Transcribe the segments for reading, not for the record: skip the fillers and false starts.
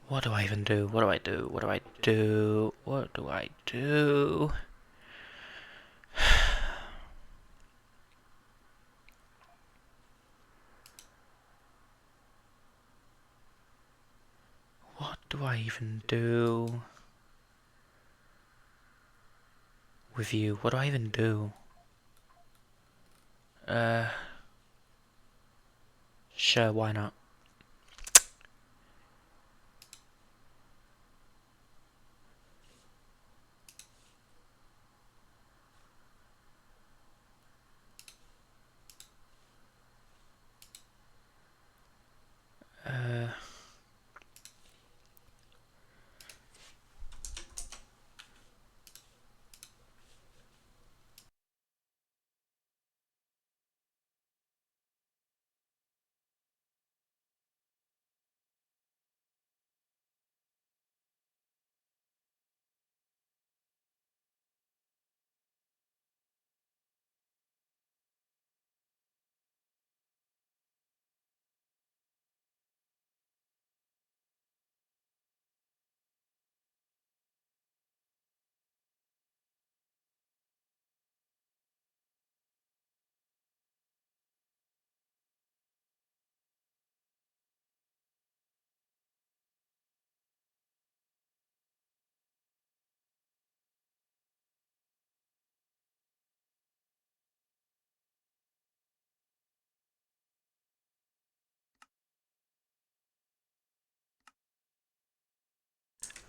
What do I even do? What do I do? What do I do? What do I do? What do I even do with you? What do I even do? Sure, why not? Uh,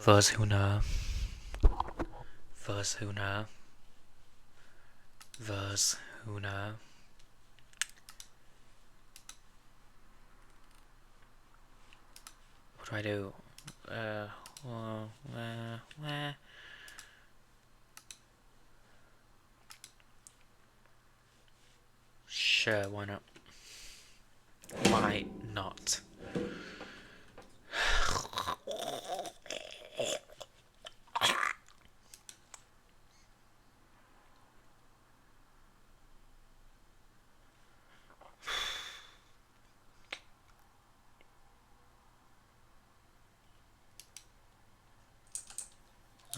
Those who know. Those who know. Those who know. What do I do? Well, Sure, why not? Why not?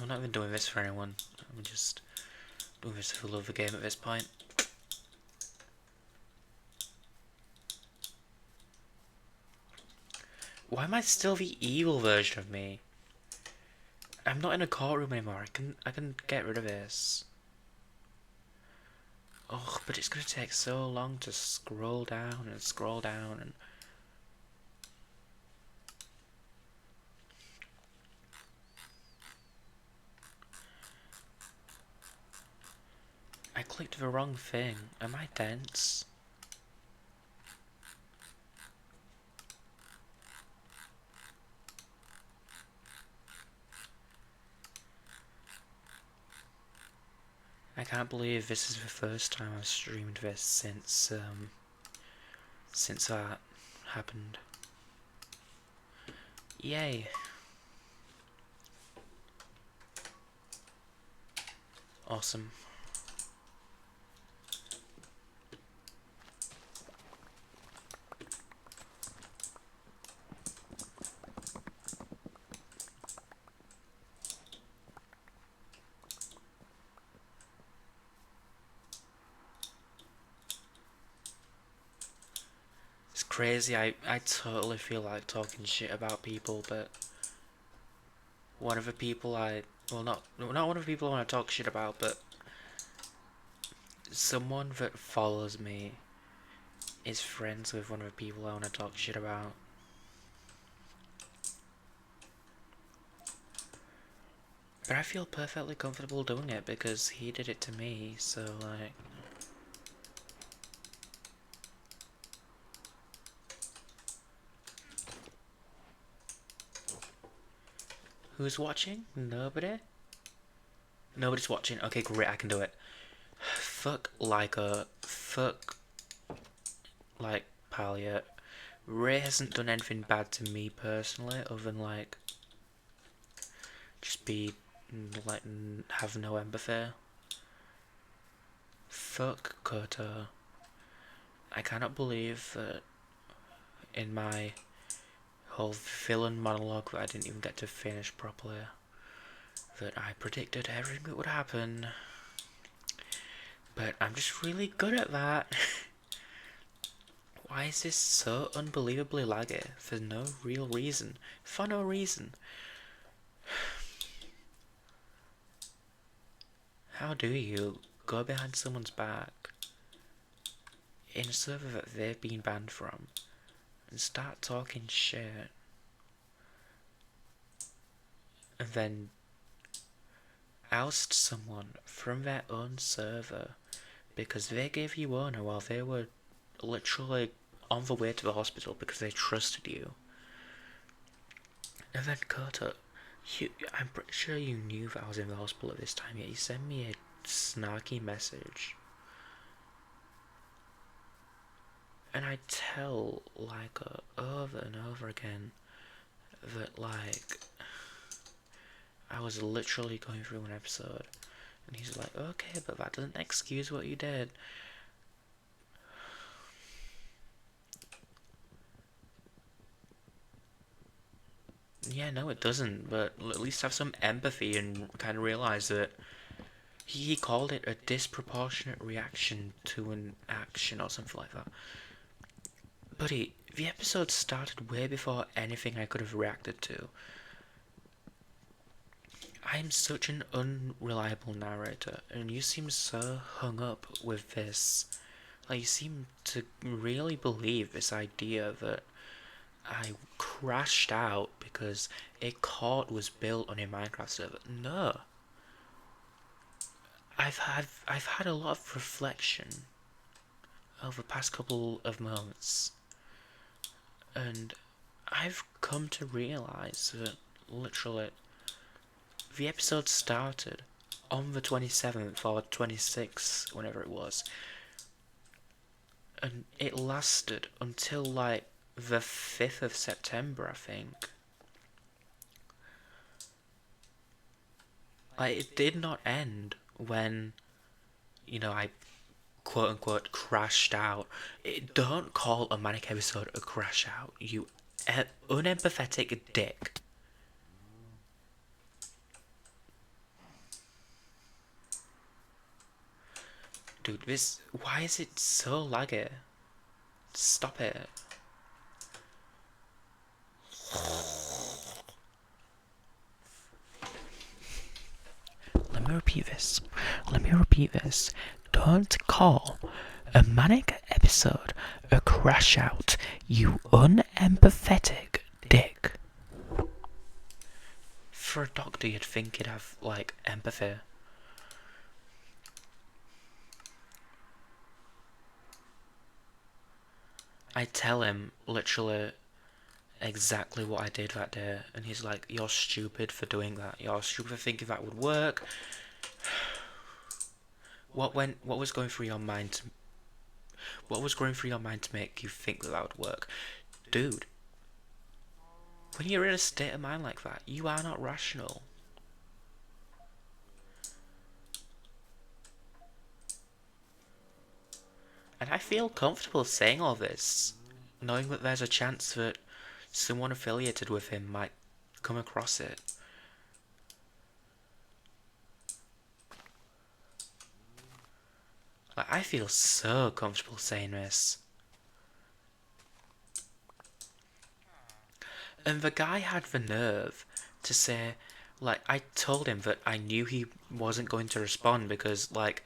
I'm not even doing this for anyone. I'm just doing this for the love of the game at this point. Why am I still the evil version of me? I'm not in a courtroom anymore. I can get rid of this. Oh, but it's gonna take so long to scroll down and scroll down and. I clicked the wrong thing. Am I dense? I can't believe this is the first time I've streamed this since that happened. Yay. Awesome. It's crazy, I totally feel like talking shit about people, but one of the people well, not one of the people I want to talk shit about, but someone that follows me is friends with one of the people I want to talk shit about. But I feel perfectly comfortable doing it because he did it to me, so like. Who's watching? Nobody? Nobody's watching. Okay, great, I can do it. Fuck like Palia. Ray hasn't done anything bad to me personally, other than like just be like have no empathy. Fuck Koto. I cannot believe that in my whole villain monologue that I didn't even get to finish properly, that I predicted everything that would happen. But I'm just really good at that. Why is this so unbelievably laggy? For no real reason. For no reason. How do you go behind someone's back in a server that they've been banned from and start talking shit and then oust someone from their own server because they gave you honor while they were literally on the way to the hospital because they trusted you? And then Kota, I'm pretty sure you knew that I was in the hospital at this time, yet you sent me a snarky message. And I tell Laika over and over again that, like, I was literally going through an episode. And he's like, okay, but that doesn't excuse what you did. Yeah, no, it doesn't, but at least have some empathy and kind of realize that he called it a disproportionate reaction to an action or something like that. Buddy, the episode started way before anything I could have reacted to. I am such an unreliable narrator, and you seem so hung up with this. Like, you seem to really believe this idea that I crashed out because a court was built on a Minecraft server. No. I've had a lot of reflection over the past couple of months, and I've come to realise that literally the episode started on the 27th or 26th, whenever it was, and it lasted until like the 5th of September, I think. Like, it did not end when, I quote unquote crashed out. Don't call a manic episode a crash out, you unempathetic dick. Dude, why is it so laggy? Stop it. Let me repeat this. Don't call a manic episode a crash out, you unempathetic dick. For a doctor, you'd think he'd have, like, empathy. I tell him, literally, exactly what I did that day, and he's like, you're stupid for doing that. You're stupid for thinking that would work. What was going through your mind? What was going through your mind to make you think that would work? Dude, when you're in a state of mind like that, you are not rational. And I feel comfortable saying all this, knowing that there's a chance that someone affiliated with him might come across it. Like, I feel so comfortable saying this. And the guy had the nerve to say, like, I told him that I knew he wasn't going to respond because, like,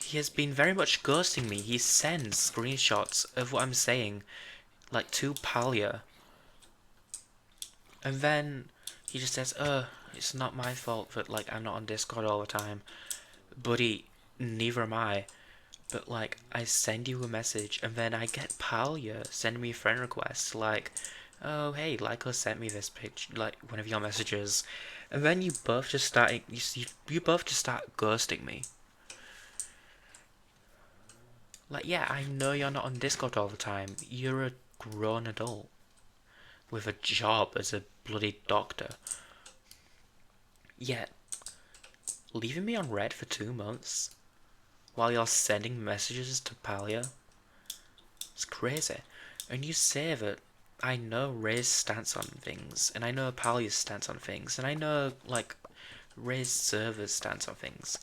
he has been very much ghosting me. He sends screenshots of what I'm saying, like, to Palia. And then he just says, it's not my fault that, like, I'm not on Discord all the time. Buddy, neither am I. But, like, I send you a message, and then I get Palia sending me a friend request, like, oh, hey, Lyco sent me this picture, like, one of your messages. And then you both just start, you both just start ghosting me. Like, yeah, I know you're not on Discord all the time. You're a grown adult with a job as a bloody doctor. Yet, leaving me on red for 2 months while you're sending messages to Palia, it's crazy. And you say that I know Ray's stance on things, and I know Palia's stance on things, and I know, like, Ray's server's stance on things.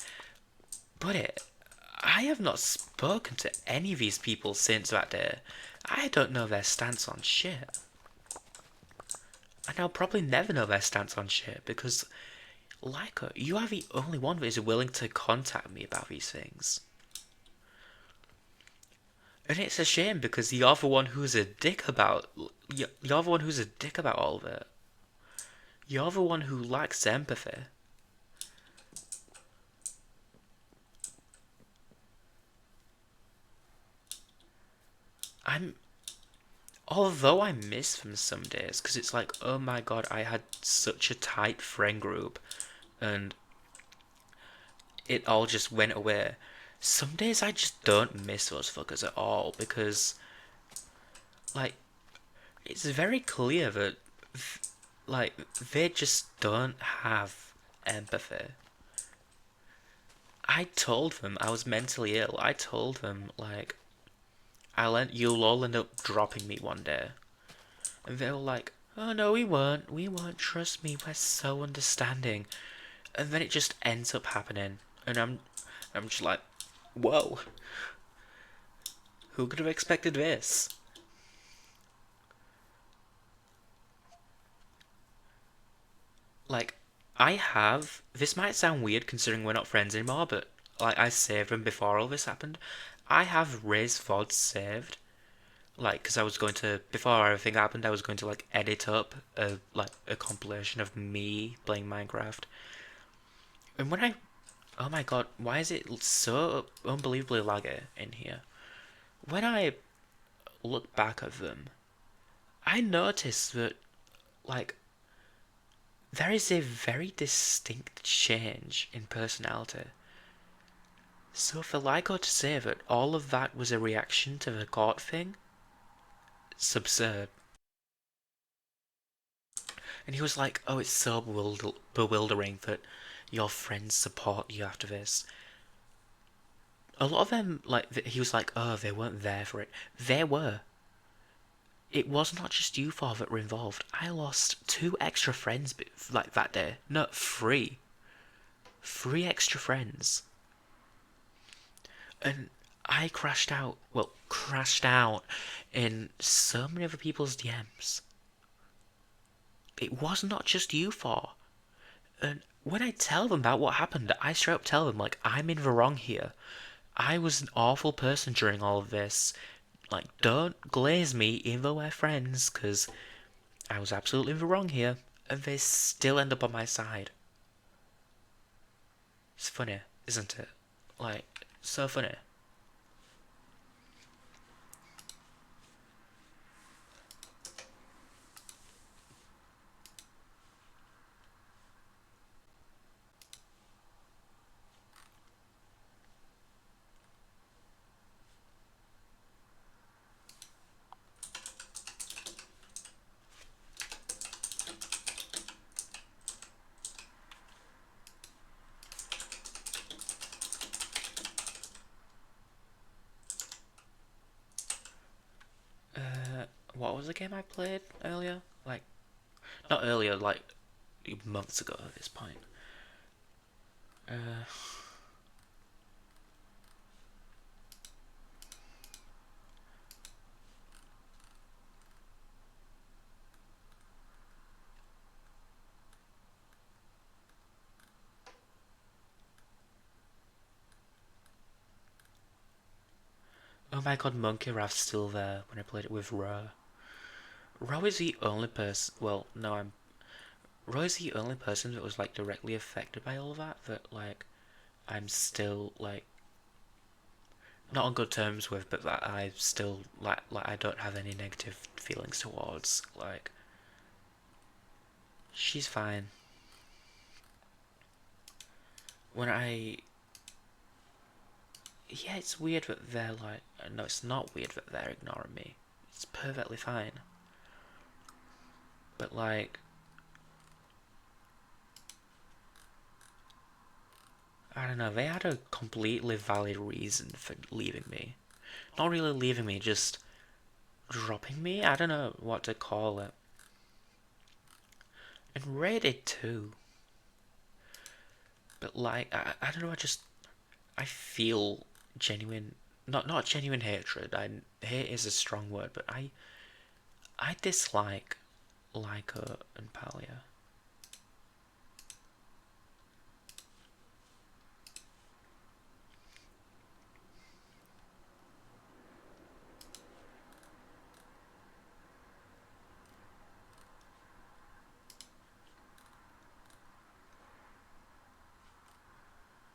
But I have not spoken to any of these people since that day. I don't know their stance on shit. And I'll probably never know their stance on shit because, Leica, you are the only one that is willing to contact me about these things. And it's a shame because you're the one who's a dick about. You're the one who's a dick about all of it. You're the one who lacks empathy. I'm. Although I miss them some days, because it's like, oh my god, I had such a tight friend group, and it all just went away. Some days I just don't miss those fuckers at all, because, like, it's very clear that, like, they just don't have empathy. I told them I was mentally ill. I told them, like, you'll all end up dropping me one day. And they were like, oh no, we won't, trust me, we're so understanding. And then it just ends up happening. And I'm just like, whoa. Who could have expected this? Like, this might sound weird considering we're not friends anymore, but, like, I saved them before all this happened. I have Ray's VODs saved. Like, because I was going to, before everything happened, I was going to, like, edit up a compilation of me playing Minecraft. And when oh my god, why is it so unbelievably laggy in here? When I look back at them, I notice that, like, there is a very distinct change in personality. So for Lyco to say that all of that was a reaction to the court thing, it's absurd. And he was like, oh, it's so bewildering that your friends support you after this. A lot of them, like, he was like, oh, they weren't there for it. They were. It was not just you four that were involved. I lost 2 extra friends, like, that day. No, 3. 3 extra friends. And I crashed out in so many other people's DMs. It was not just you four. And when I tell them about what happened, I straight up tell them, like, I'm in the wrong here. I was an awful person during all of this. Like, don't glaze me even though we're friends, because I was absolutely in the wrong here. And they still end up on my side. It's funny, isn't it? Like, so funny. What was the game I played earlier? Like, not earlier, like, months ago at this point. Uh, oh my god, Monkey Raft's still there when I played it with Ro. Ro is the only person, well, no, Ro is the only person that was, like, directly affected by all of that, like, I'm still, like, not on good terms with, but that I still, like, I don't have any negative feelings towards. Like, she's fine. When yeah, it's weird that they're like, no, it's not weird that they're ignoring me. It's perfectly fine. But, like, I don't know, they had a completely valid reason for leaving me. Not really leaving me, just dropping me. I don't know what to call it. And rated too. But like, I don't know. I feel genuine, not genuine hatred. Hate is a strong word, but I dislike Lyco and Palia.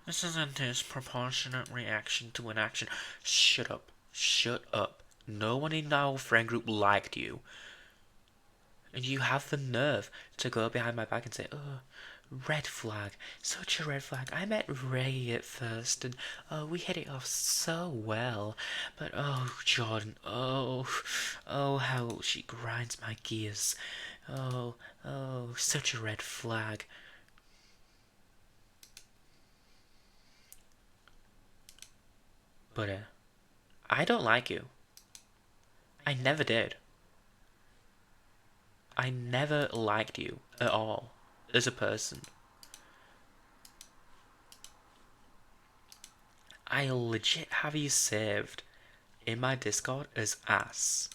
This is a disproportionate reaction to an action. Shut up. Shut up. No one in our friend group liked you. And you have the nerve to go behind my back and say, oh, red flag. Such a red flag. I met Ray at first and we hit it off so well. But oh, Jordan, oh, how she grinds my gears. Oh, such a red flag. But I don't like you. I never did. I never liked you at all as a person. I legit have you saved in my Discord as ass.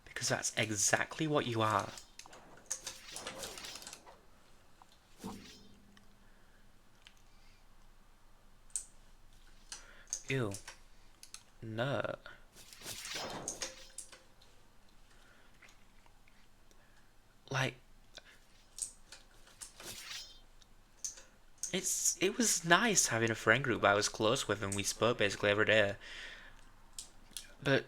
Because that's exactly what you are. Ew. No. Like, it was nice having a friend group I was close with and we spoke basically every day. But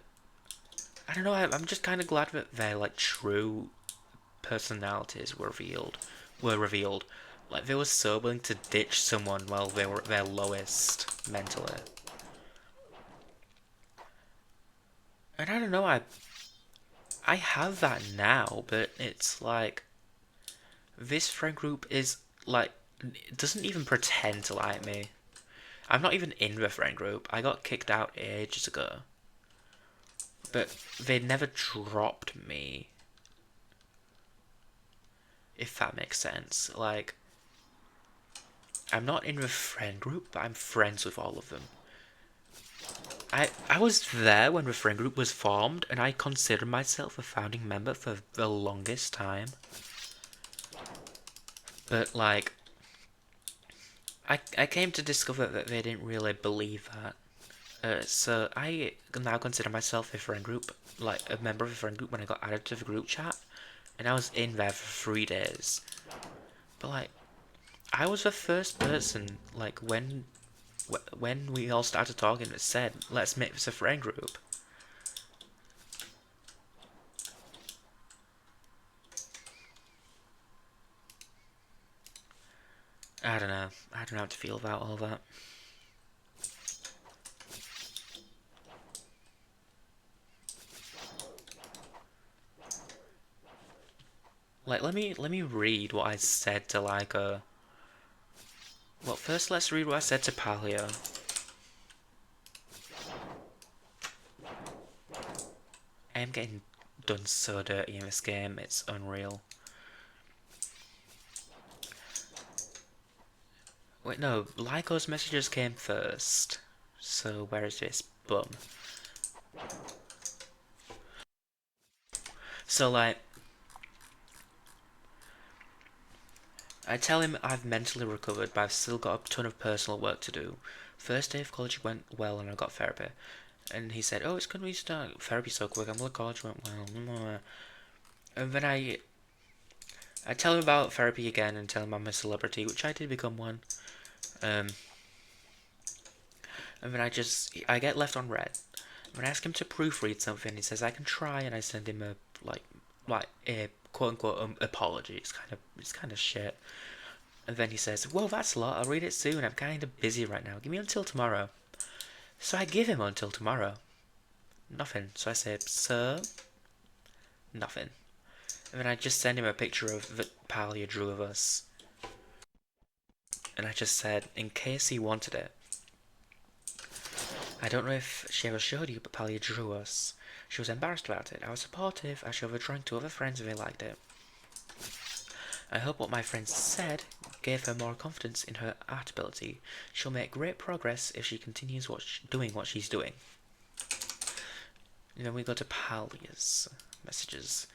I don't know. I'm just kind of glad that their like true personalities were revealed. Like they were so willing to ditch someone while they were at their lowest mentally. And I don't know. I have that now, but it's like this friend group is like it doesn't even pretend to like me. I'm not even in the friend group. I got kicked out ages ago. But they never dropped me. If that makes sense. Like, I'm not in the friend group, but I'm friends with all of them. I was there when the friend group was formed, and I consider myself a founding member for the longest time. But, like, I came to discover that they didn't really believe that. So I now consider myself a friend group, like a member of a friend group when I got added to the group chat, and I was in there for 3 days. But like, I was the first person, like when we all started talking, that said, "Let's make this a friend group." I don't know. I don't know how to feel about all that. Like, let me read what I said to like a. Well, first let's read what I said to Palio. I am getting done so dirty in this game, it's unreal. Wait, no, Lyco's messages came first. So where is this bum? So like, I tell him I've mentally recovered, but I've still got a ton of personal work to do. First day of college went well and I got therapy. And he said, oh, it's going to restart therapy so quick. I'm glad college went well. And then I tell him about therapy again and tell him I'm a celebrity, which I did become one. And then I get left on red. When I ask him to proofread something, he says I can try, and I send him a like a quote unquote apology. It's kind of shit. And then he says, well, that's a lot. I'll read it soon. I'm kind of busy right now. Give me until tomorrow. So I give him until tomorrow. Nothing. So I say, sir, nothing. And then I just send him a picture of the Palia drew of us. And I just said, in case he wanted it. I don't know if she ever showed you, but Palia drew us. She was embarrassed about it. I was supportive. I showed her drawing to other friends if they liked it. I hope what my friends said gave her more confidence in her art ability. She'll make great progress if she continues doing what she's doing. And then we go to Palia's messages.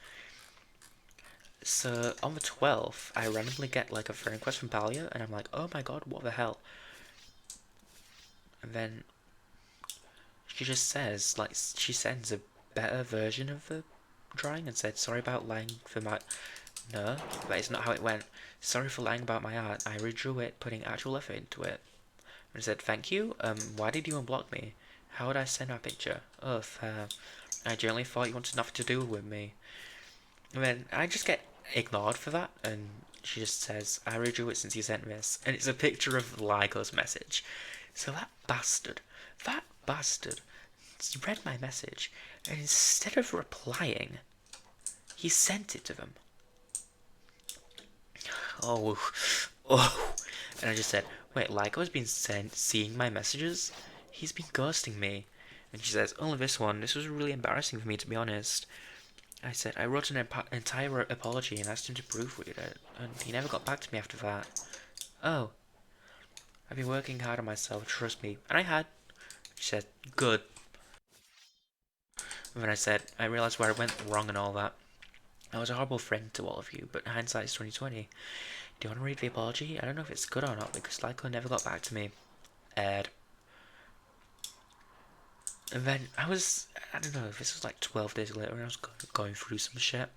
So on the 12th, I randomly get like a friend request from Palia, and I'm like, oh my god, what the hell? And then she just says, like, she sends a better version of the drawing and said, sorry about lying for my... No, that is not how it went. Sorry for lying about my art. I redrew it, putting actual effort into it. And I said, thank you. Why did you unblock me? How would I send my picture? Oh, fair. I genuinely thought you wanted nothing to do with me. And then I just get ignored for that, and she just says, I redrew it since you sent this. And it's a picture of Lyco's message. So that bastard read my message, and instead of replying, he sent it to them. Oh. And I just said, wait, Lyco's been seeing my messages? He's been ghosting me. And she says, only this one. This was really embarrassing for me, to be honest. I said, I wrote an entire apology and asked him to proofread it, and he never got back to me after that. Oh. I've been working hard on myself, trust me. And I had. She said, good. And then I said, I realised where I went wrong and all that. I was a horrible friend to all of you, but hindsight is 2020. Do you want to read the apology? I don't know if it's good or not, because Lyco never got back to me. Ed. And then I don't know, this was like 12 days later, and I was going through some shit.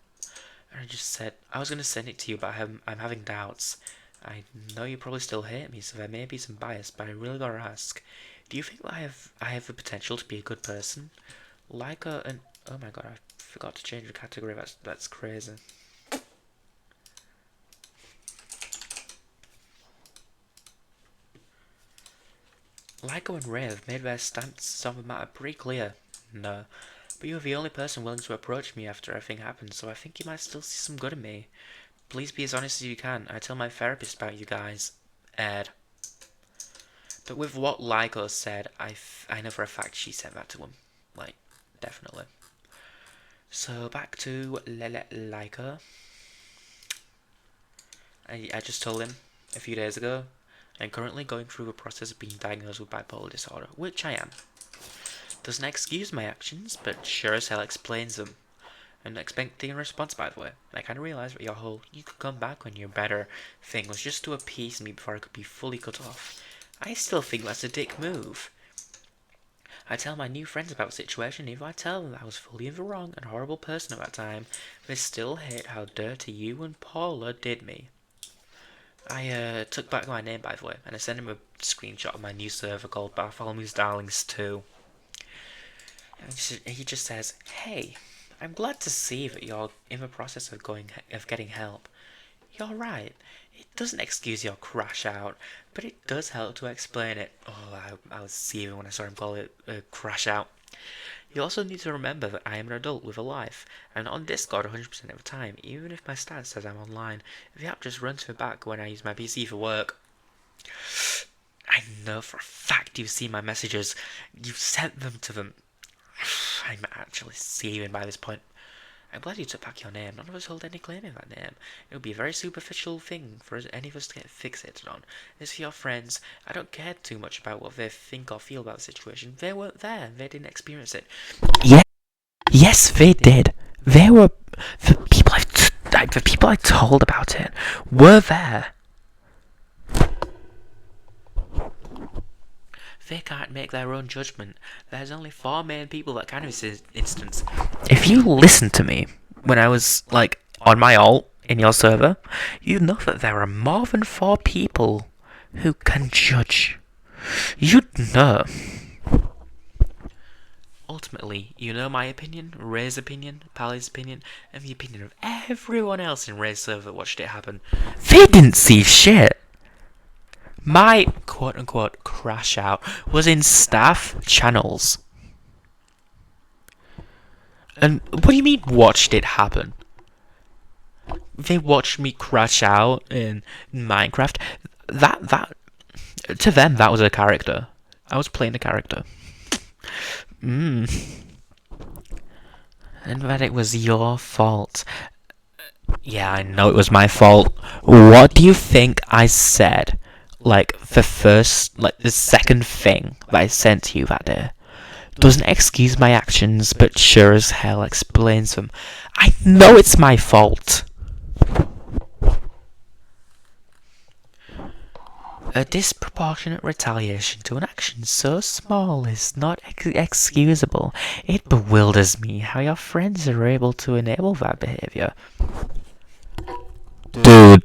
And I just said, I was going to send it to you, but I'm having doubts. I know you probably still hate me, so there may be some bias, but I really gotta ask. Do you think that I have the potential to be a good person? Lyco and... Oh my god, I forgot to change the category, that's crazy. Lyco and Ray have made their stance on the matter pretty clear. No. But you're the only person willing to approach me after everything happened, so I think you might still see some good in me. Please be as honest as you can. I tell my therapist about you guys. Ed. But with what Lyco said, I know for a fact she said that to him. Like, definitely. So, back to Lyco. I just told him a few days ago, I'm currently going through the process of being diagnosed with bipolar disorder, which I am. Doesn't excuse my actions, but sure as hell explains them. I'm not expecting a response, by the way. I kind of realised that your whole "you could come back when you're better" thing was just to appease me before I could be fully cut off. I still think that's a dick move. I tell my new friends about the situation, even though I tell them that I was fully in the wrong and a horrible person at that time, they still hate how dirty you and Paula did me. I took back my name, by the way, and I sent him a screenshot of my new server called Bartholomew's Darlings 2. And he just says, hey, I'm glad to see that you're in the process of getting help. You're right. It doesn't excuse your crash out, but it does help to explain it. Oh, I was seething when I saw him call it a crash out. You also need to remember that I am an adult with a life. I'm not on Discord 100% of the time, even if my stats says I'm online. The app just runs me back when I use my PC for work. I know for a fact you've seen my messages. You've sent them to them. I'm actually seething by this point. I'm glad you took back your name. None of us hold any claim in that name. It would be a very superficial thing for any of us to get fixated on. As for your friends, I don't care too much about what they think or feel about the situation. They weren't there. They didn't experience it. Yeah, yes, they did. They were the people I told about it were there. They can't make their own judgment. There's only 4 main people that can in this instance. If you listen to me when I was, like, on my alt in your server, you know that there are more than 4 people who can judge. You'd know. Ultimately, you know my opinion, Ray's opinion, Pally's opinion, and the opinion of everyone else in Ray's server that watched it happen. They didn't see shit. My quote-unquote crash out was in staff channels. And what do you mean watched it happen? They watched me crash out in Minecraft. That to them that was a character. I was playing a character. Mm. And that it was your fault. Yeah, I know it was my fault. What do you think I said? Like, the second thing that I sent to you that day. Doesn't excuse my actions, but sure as hell explains them. I know it's my fault. A disproportionate retaliation to an action so small is not excusable. It bewilders me how your friends are able to enable that behavior. Dude,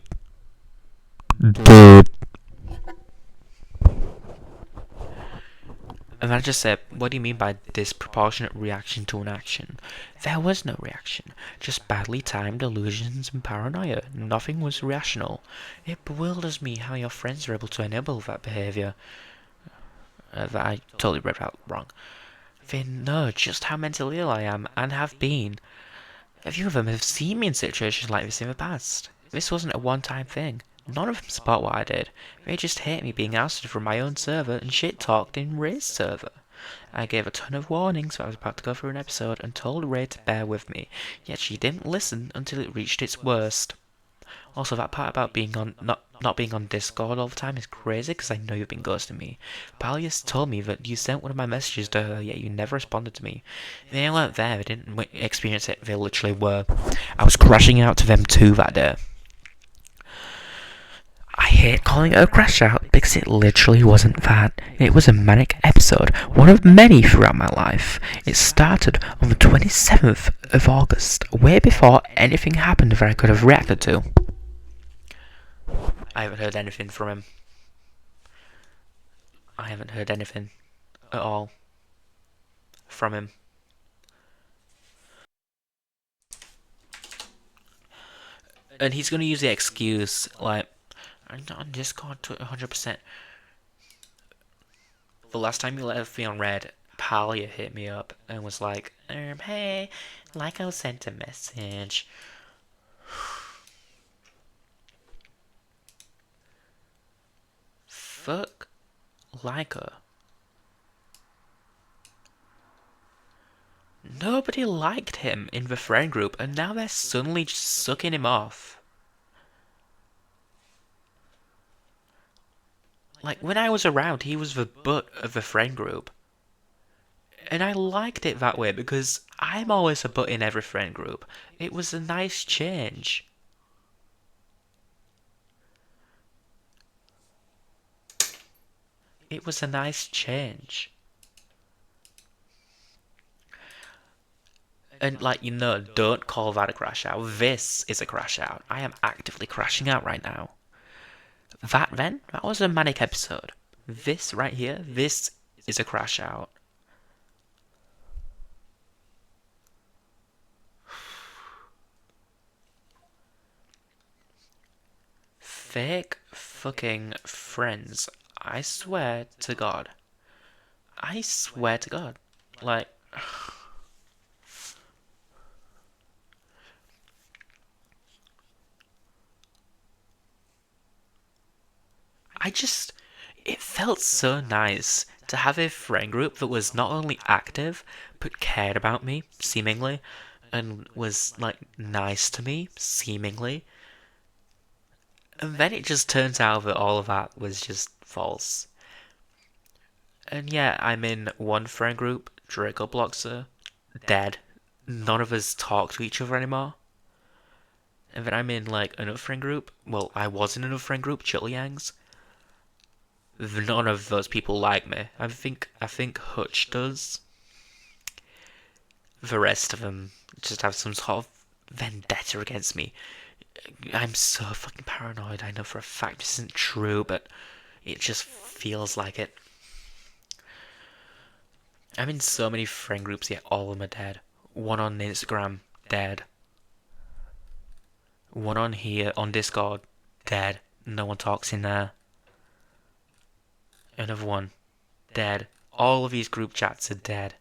dude. And I just said, what do you mean by disproportionate reaction to an action? There was no reaction, just badly timed illusions and paranoia. Nothing was rational. It bewilders me how your friends are able to enable that behavior. That I totally read out wrong. They know just how mentally ill I am and have been. A few of them have seen me in situations like this in the past. This wasn't a one-time thing. None of them support what I did. They just hate me being ousted from my own server and shit-talked in Ray's server. I gave a ton of warnings when I was about to go through an episode and told Ray to bear with me, yet she didn't listen until it reached its worst. Also, that part about being on not being on Discord all the time is crazy because I know you've been ghosting me. Palius told me that you sent one of my messages to her, yet you never responded to me. They weren't there, they didn't experience it, they literally were. I was crashing out to them too that day. I hate calling it a crash out because it literally wasn't that. It was a manic episode, one of many throughout my life. It started on the 27th of August, way before anything happened that I could have reacted to. I haven't heard anything from him. I haven't heard anything at all from him. And he's going to use the excuse, like, I'm not on Discord to 100%. The last time you left me on red, Palia hit me up and was like, hey, Lyco sent a message. Fuck Lyco. Nobody liked him in the friend group, and now they're suddenly just sucking him off. Like, when I was around, he was the butt of the friend group. And I liked it that way because I'm always a butt in every friend group. It was a nice change. It was a nice change. And, like, don't call that a crash out. This is a crash out. I am actively crashing out right now. That was a manic episode. This right here, this is a crash out. Fake fucking friends. I swear to God. I swear to God. Like, it felt so nice to have a friend group that was not only active, but cared about me, seemingly, and was, like, nice to me, seemingly. And then it just turns out that all of that was just false. And yeah, I'm in one friend group, Draco Bloxer, dead. None of us talk to each other anymore. And then I'm in, like, another friend group. Well, I was in another friend group, Chiliangs. None of those people like me. I think Hutch does. The rest of them just have some sort of vendetta against me. I'm so fucking paranoid. I know for a fact this isn't true, but it just feels like it. I'm in so many friend groups, yet all of them are dead. One on Instagram, dead. One on here, on Discord, dead. No one talks in there. Another one, dead. All of these group chats are dead.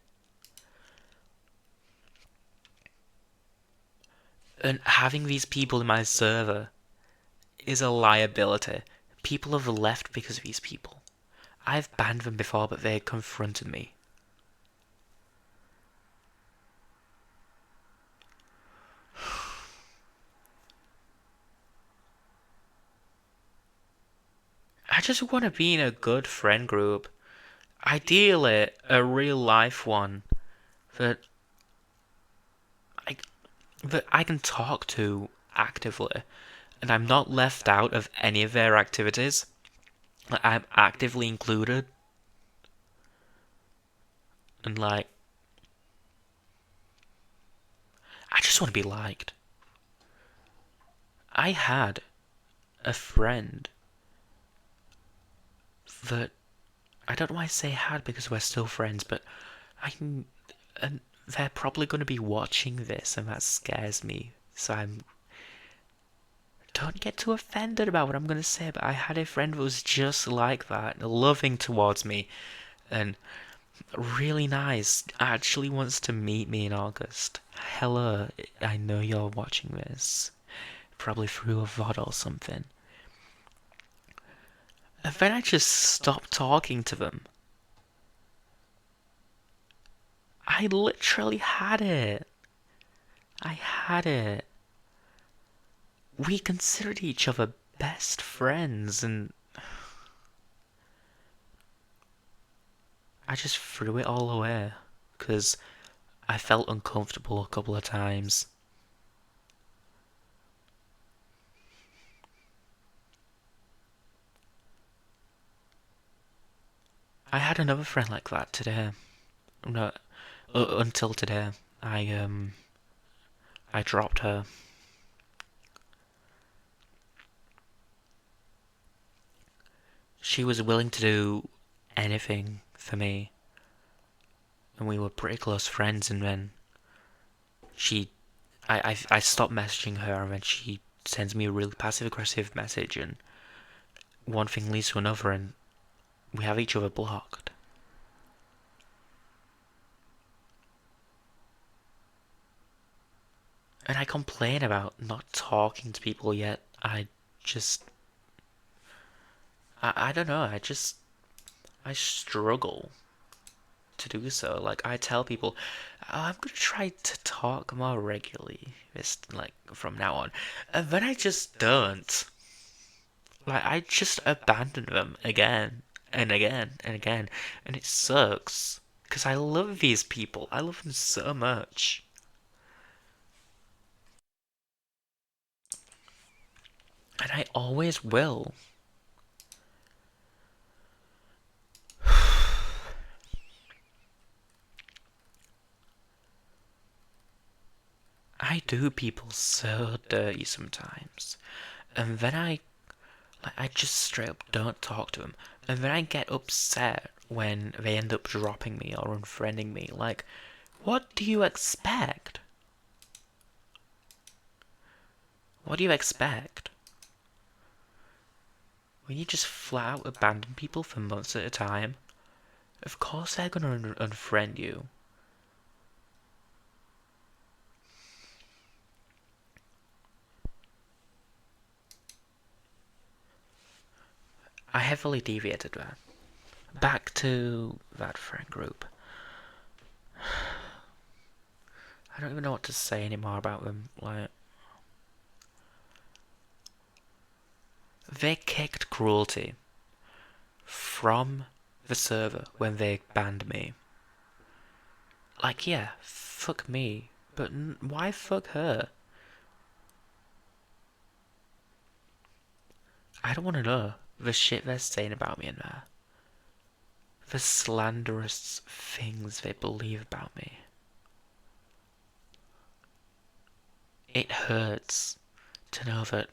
And having these people in my server is a liability. People have left because of these people. I've banned them before, but they confronted me. just want to be in a good friend group. Ideally, a real life one that I that I can talk to actively, and I'm not left out of any of their activities. Like, I'm actively included, and like I just want to be liked. I had a friend that I don't know why I say had because we're still friends, but I can, and they're probably going to be watching this, and that scares me. So I'm don't get too offended about what I'm going to say, but I had a friend who was just like that, loving towards me, and really nice. Actually wants to meet me in August. Hello, I know you're watching this. Probably through a VOD or something. And then I just stopped talking to them. I literally had it. I had it. We considered each other best friends, and I just threw it all away because I felt uncomfortable a couple of times. I had another friend like that today. No, until today. I dropped her. She was willing to do anything for me, and we were pretty close friends. And then I stopped messaging her, and then she sends me a really passive aggressive message, and one thing leads to another, and we have each other blocked. And I complain about not talking to people yet. Just, I don't know. I struggle to do so. Like, I tell people, oh, I'm gonna try to talk more regularly, like, from now on. And then I just don't. Like, I just abandon them again and again and again. And it sucks. Because I love these people. I love them so much. And I always will. I do people so dirty sometimes. And then I just straight up don't talk to them. And then I get upset when they end up dropping me or unfriending me. Like, what do you expect? What do you expect? When you just flat out abandon people for months at a time, of course they're gonna unfriend you. I heavily deviated there. Back to that friend group. I don't even know what to say anymore about them. Like, they kicked Cruelty from the server when they banned me. Like, yeah, fuck me, but why fuck her? I don't want to know the shit they're saying about me in there. The slanderous things they believe about me. It hurts to know that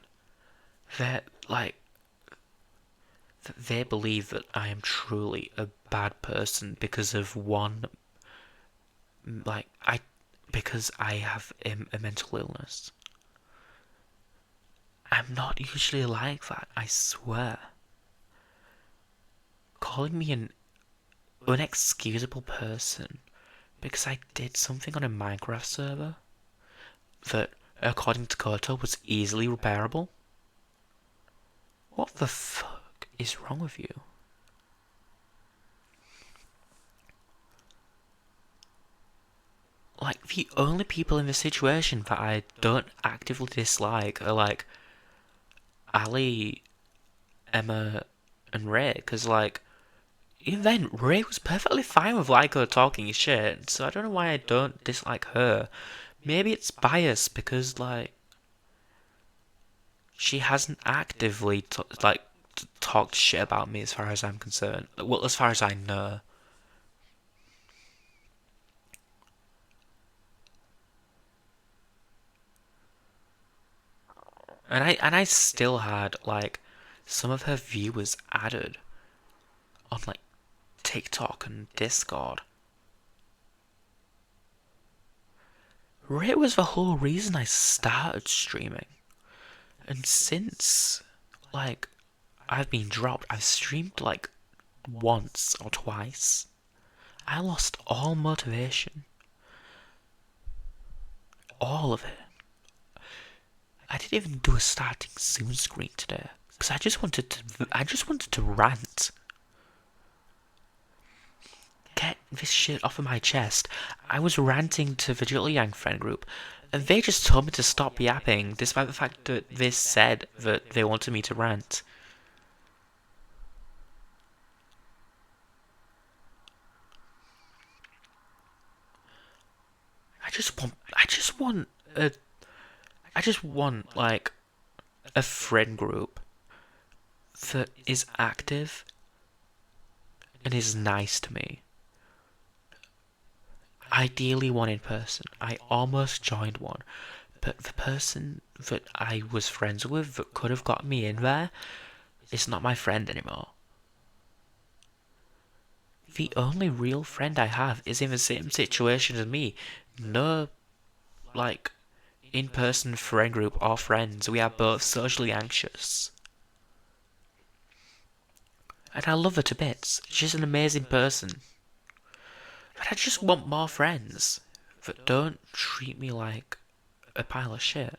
they're like that they believe that I am truly a bad person because of one like I because I have a mental illness. I'm not usually like that, I swear. Calling me an unexcusable person because I did something on a Minecraft server that, according to Koto, was easily repairable? What the fuck is wrong with you? Like, the only people in this situation that I don't actively dislike are, like, Ali, Emma, and Ray, because like even then Ray was perfectly fine with like her talking shit. So I don't know why I don't dislike her. Maybe it's bias because like she hasn't actively talked shit about me as far as I'm concerned. Well, as far as I know. And I still had like some of her viewers added on like TikTok and Discord. It was the whole reason I started streaming. And since like I've been dropped, I've streamed like once or twice. I lost all motivation. All of it. I didn't even do a starting soon screen today. Because I just wanted to rant. Get this shit off of my chest. I was ranting to the Yang friend group, and they just told me to stop yapping, despite the fact that they said that they wanted me to rant. A, I just want like a friend group that is active and is nice to me. Ideally one in person. I almost joined one, but the person that I was friends with that could have got me in there is not my friend anymore. The only real friend I have is in the same situation as me. No, like, in-person friend group or friends. We are both socially anxious. And I love her to bits. She's an amazing person. But I just want more friends that don't treat me like a pile of shit.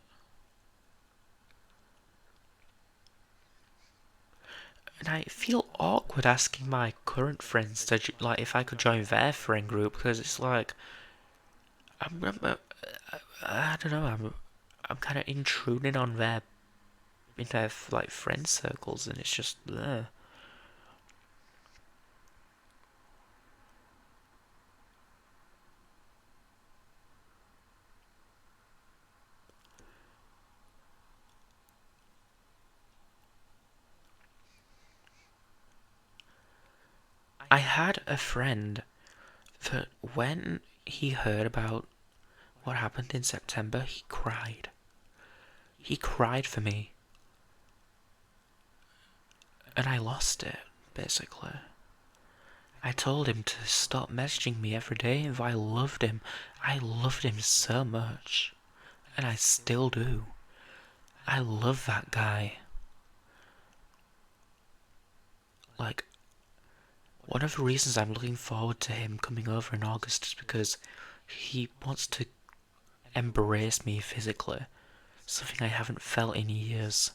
And I feel awkward asking my current friends to, like, if I could join their friend group, because it's like, I don't know, I'm kind of intruding on their like friend circles, and it's just, I had a friend that when he heard about what happened in September, he cried. He cried for me. And I lost it, basically. I told him to stop messaging me every day, and I loved him. I loved him so much. And I still do. I love that guy. Like, one of the reasons I'm looking forward to him coming over in August is because he wants to embrace me physically. Something I haven't felt in years.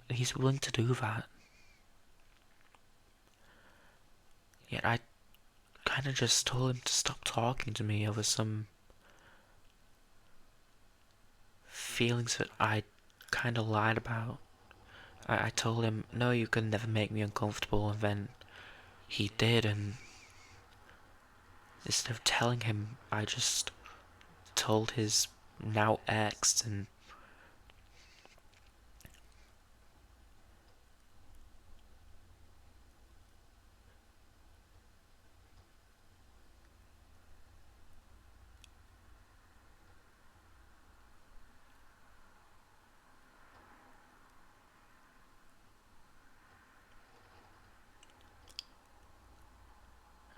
And he's willing to do that. Yet I kind of just told him to stop talking to me over some feelings that I kind of lied about. I told him, no, you can never make me uncomfortable, and then he did, and instead of telling him, I just told his now ex, and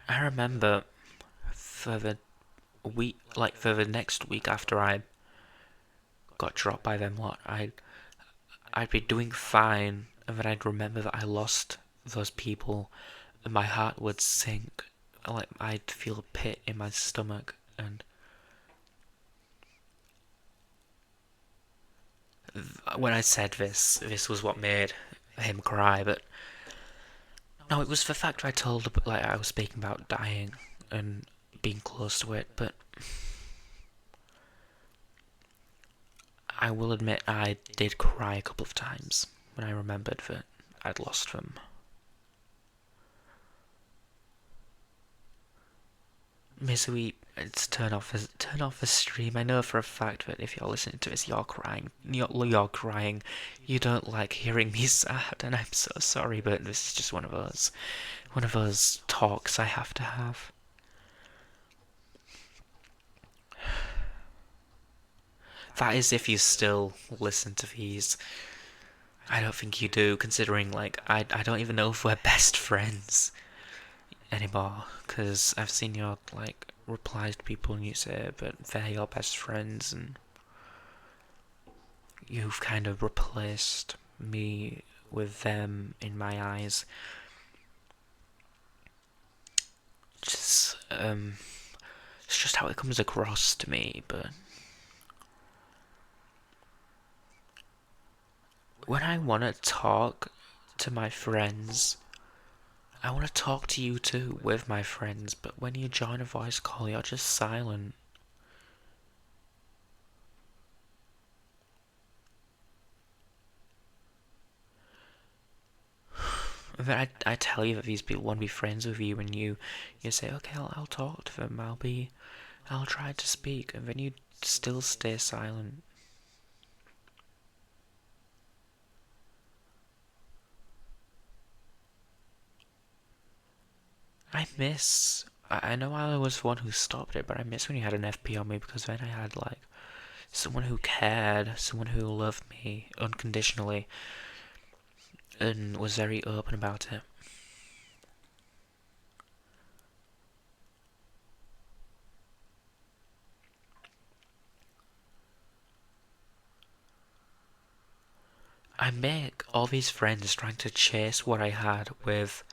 I remember for the for the next week after I got dropped by them lot, I'd be doing fine, and then I'd remember that I lost those people, and my heart would sink. Like, I'd feel a pit in my stomach, and when I said this was what made him cry, but no, it was the fact I told, like, I was speaking about dying and being close to it, but I will admit I did cry a couple of times when I remembered that I'd lost them. Misery, it's turn off the stream. I know for a fact that if you're listening to this, you're crying. You're crying. You don't like hearing me sad, and I'm so sorry, but this is just one of those talks I have to have. That is if you still listen to these. I don't think you do, considering, like, I don't even know if we're best friends anymore, because I've seen your, like, replies to people and you say, but they're your best friends, and you've kind of replaced me with them in my eyes. Just, it's just how it comes across to me, but when I want to talk to my friends, I want to talk to you too with my friends, but when you join a voice call, you're just silent. And then I tell you that these people want to be friends with you, and you say, okay, I'll talk to them. I'll try to speak, and then you still stay silent. I know I was the one who stopped it, but I miss when you had an FP on me, because then I had, like, someone who cared, someone who loved me unconditionally, and was very open about it. I make all these friends trying to chase what I had with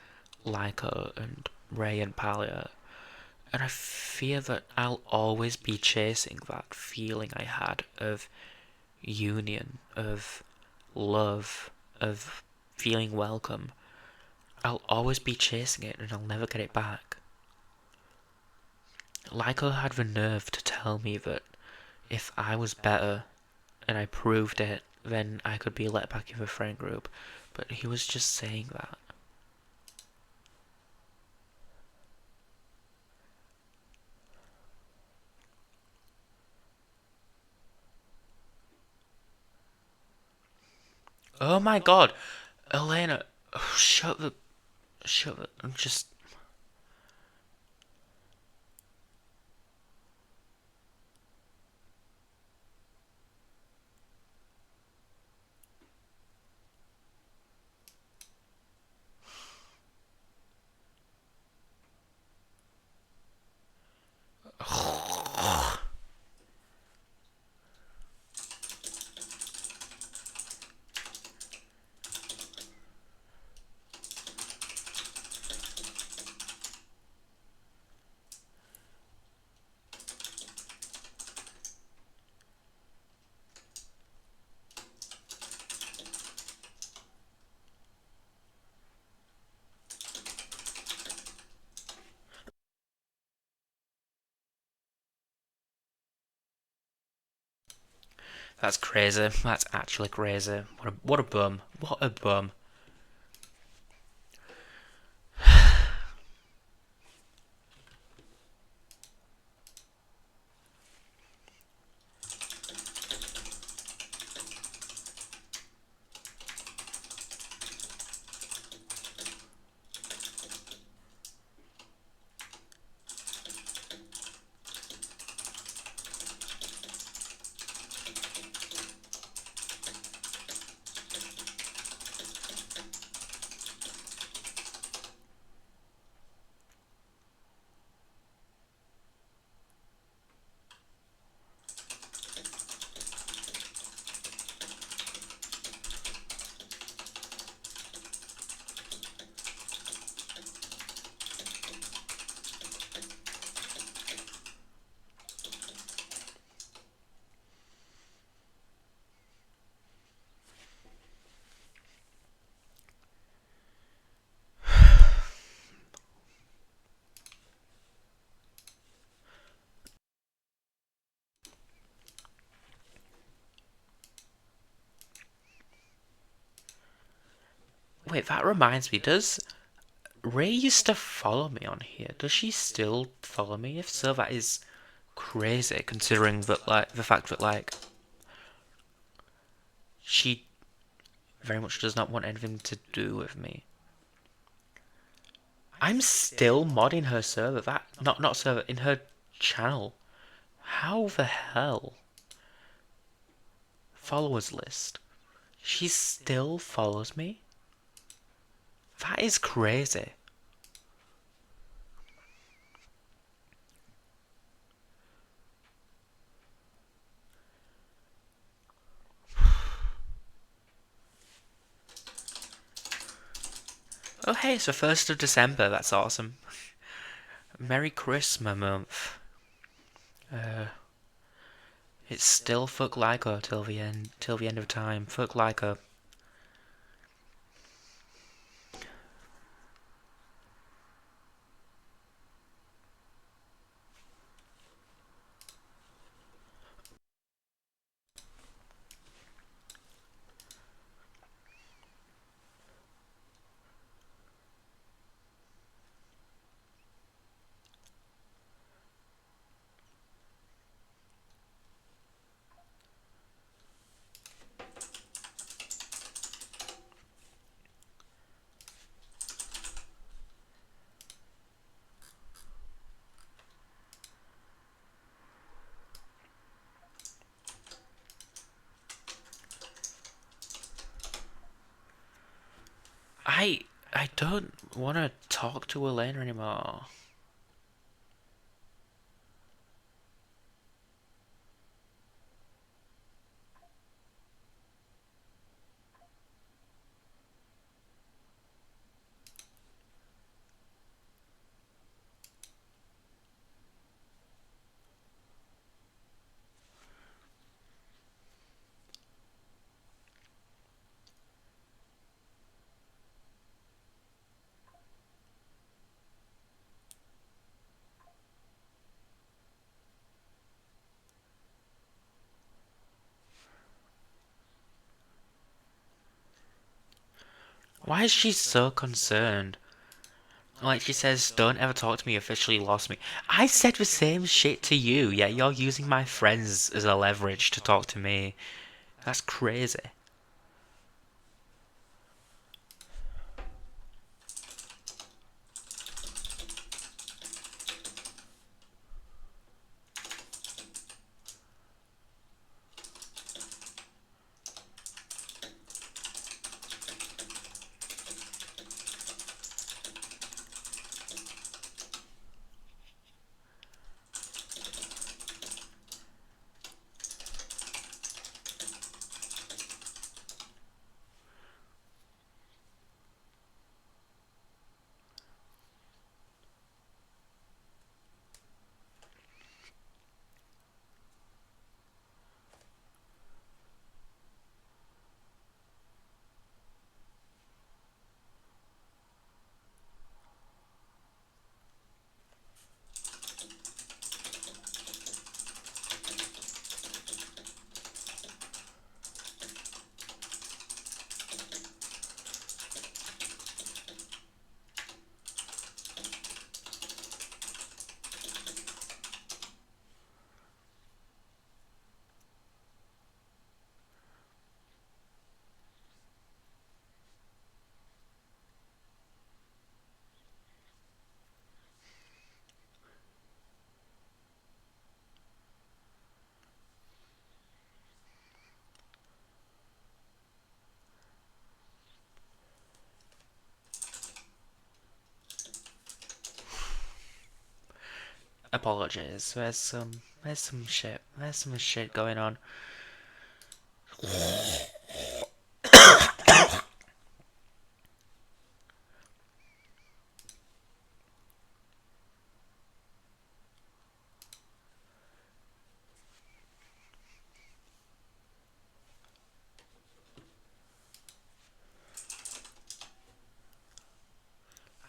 Lyco and Ray and Palia, and I fear that I'll always be chasing that feeling I had of union, of love, of feeling welcome. I'll always be chasing it and I'll never get it back. Lyco had the nerve to tell me that if I was better and I proved it, then I could be let back in the friend group, but he was just saying that. Oh my god, Elena, oh, I'm just. That's crazy. That's actually crazy. What a bum. What a bum. Wait, that reminds me, does Ray used to follow me on here? Does she still follow me? If so, that is crazy, considering that, like, the fact that, like, she very much does not want anything to do with me. I'm still modding her server. That not server in her channel. How the hell? Followers list. She still follows me? That is crazy. Oh hey, it's the 1st of December. That's awesome. Merry Christmas month. Uh, it's still fuck Lyco till the end of time. Fuck Lyco. I I don't want to talk to Elena anymore. Why is she so concerned? Like she says, don't ever talk to me, officially lost me. I said the same shit to you, yet you're using my friends as a leverage to talk to me. That's crazy. Apologies. There's some shit going on.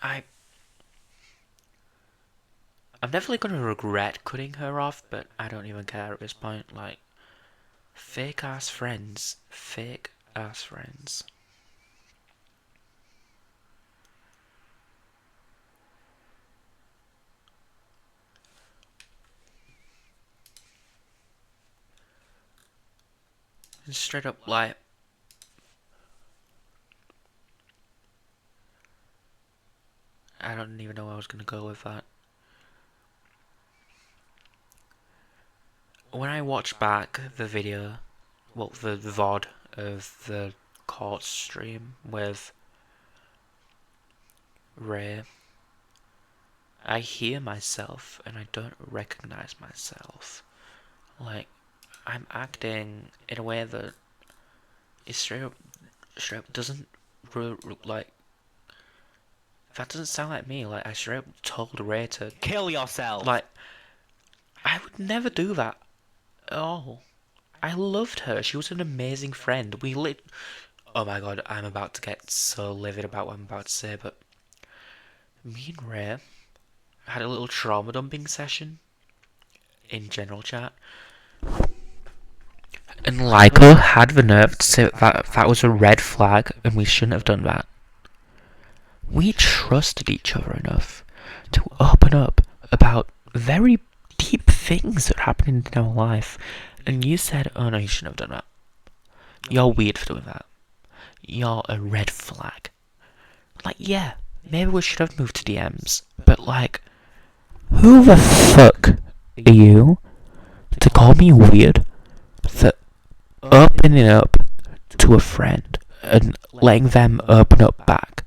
I I'm definitely gonna regret cutting her off, but I don't even care at this point. Like, fake ass friends. Fake ass friends. Straight up, like, I don't even know where I was gonna go with that. When I watch back the video, well, the VOD of the court stream with Ray, I hear myself and I don't recognize myself. Like, I'm acting in a way that is straight up doesn't, like, that doesn't sound like me. Like, I straight up told Ray to kill yourself. Like, I would never do that at all. I loved her. She was an amazing friend. Oh my god, I'm about to get so livid about what I'm about to say, but me and Ray had a little trauma dumping session in general chat. And Lyko had the nerve to say that was a red flag and we shouldn't have done that. We trusted each other enough to open up about very deep things that happened in our life. And you said, oh no, you shouldn't have done that. You're weird for doing that. You're a red flag. Like, yeah, maybe we should have moved to DMs, but like, who the fuck are you to call me weird for opening up to a friend and letting them open up back?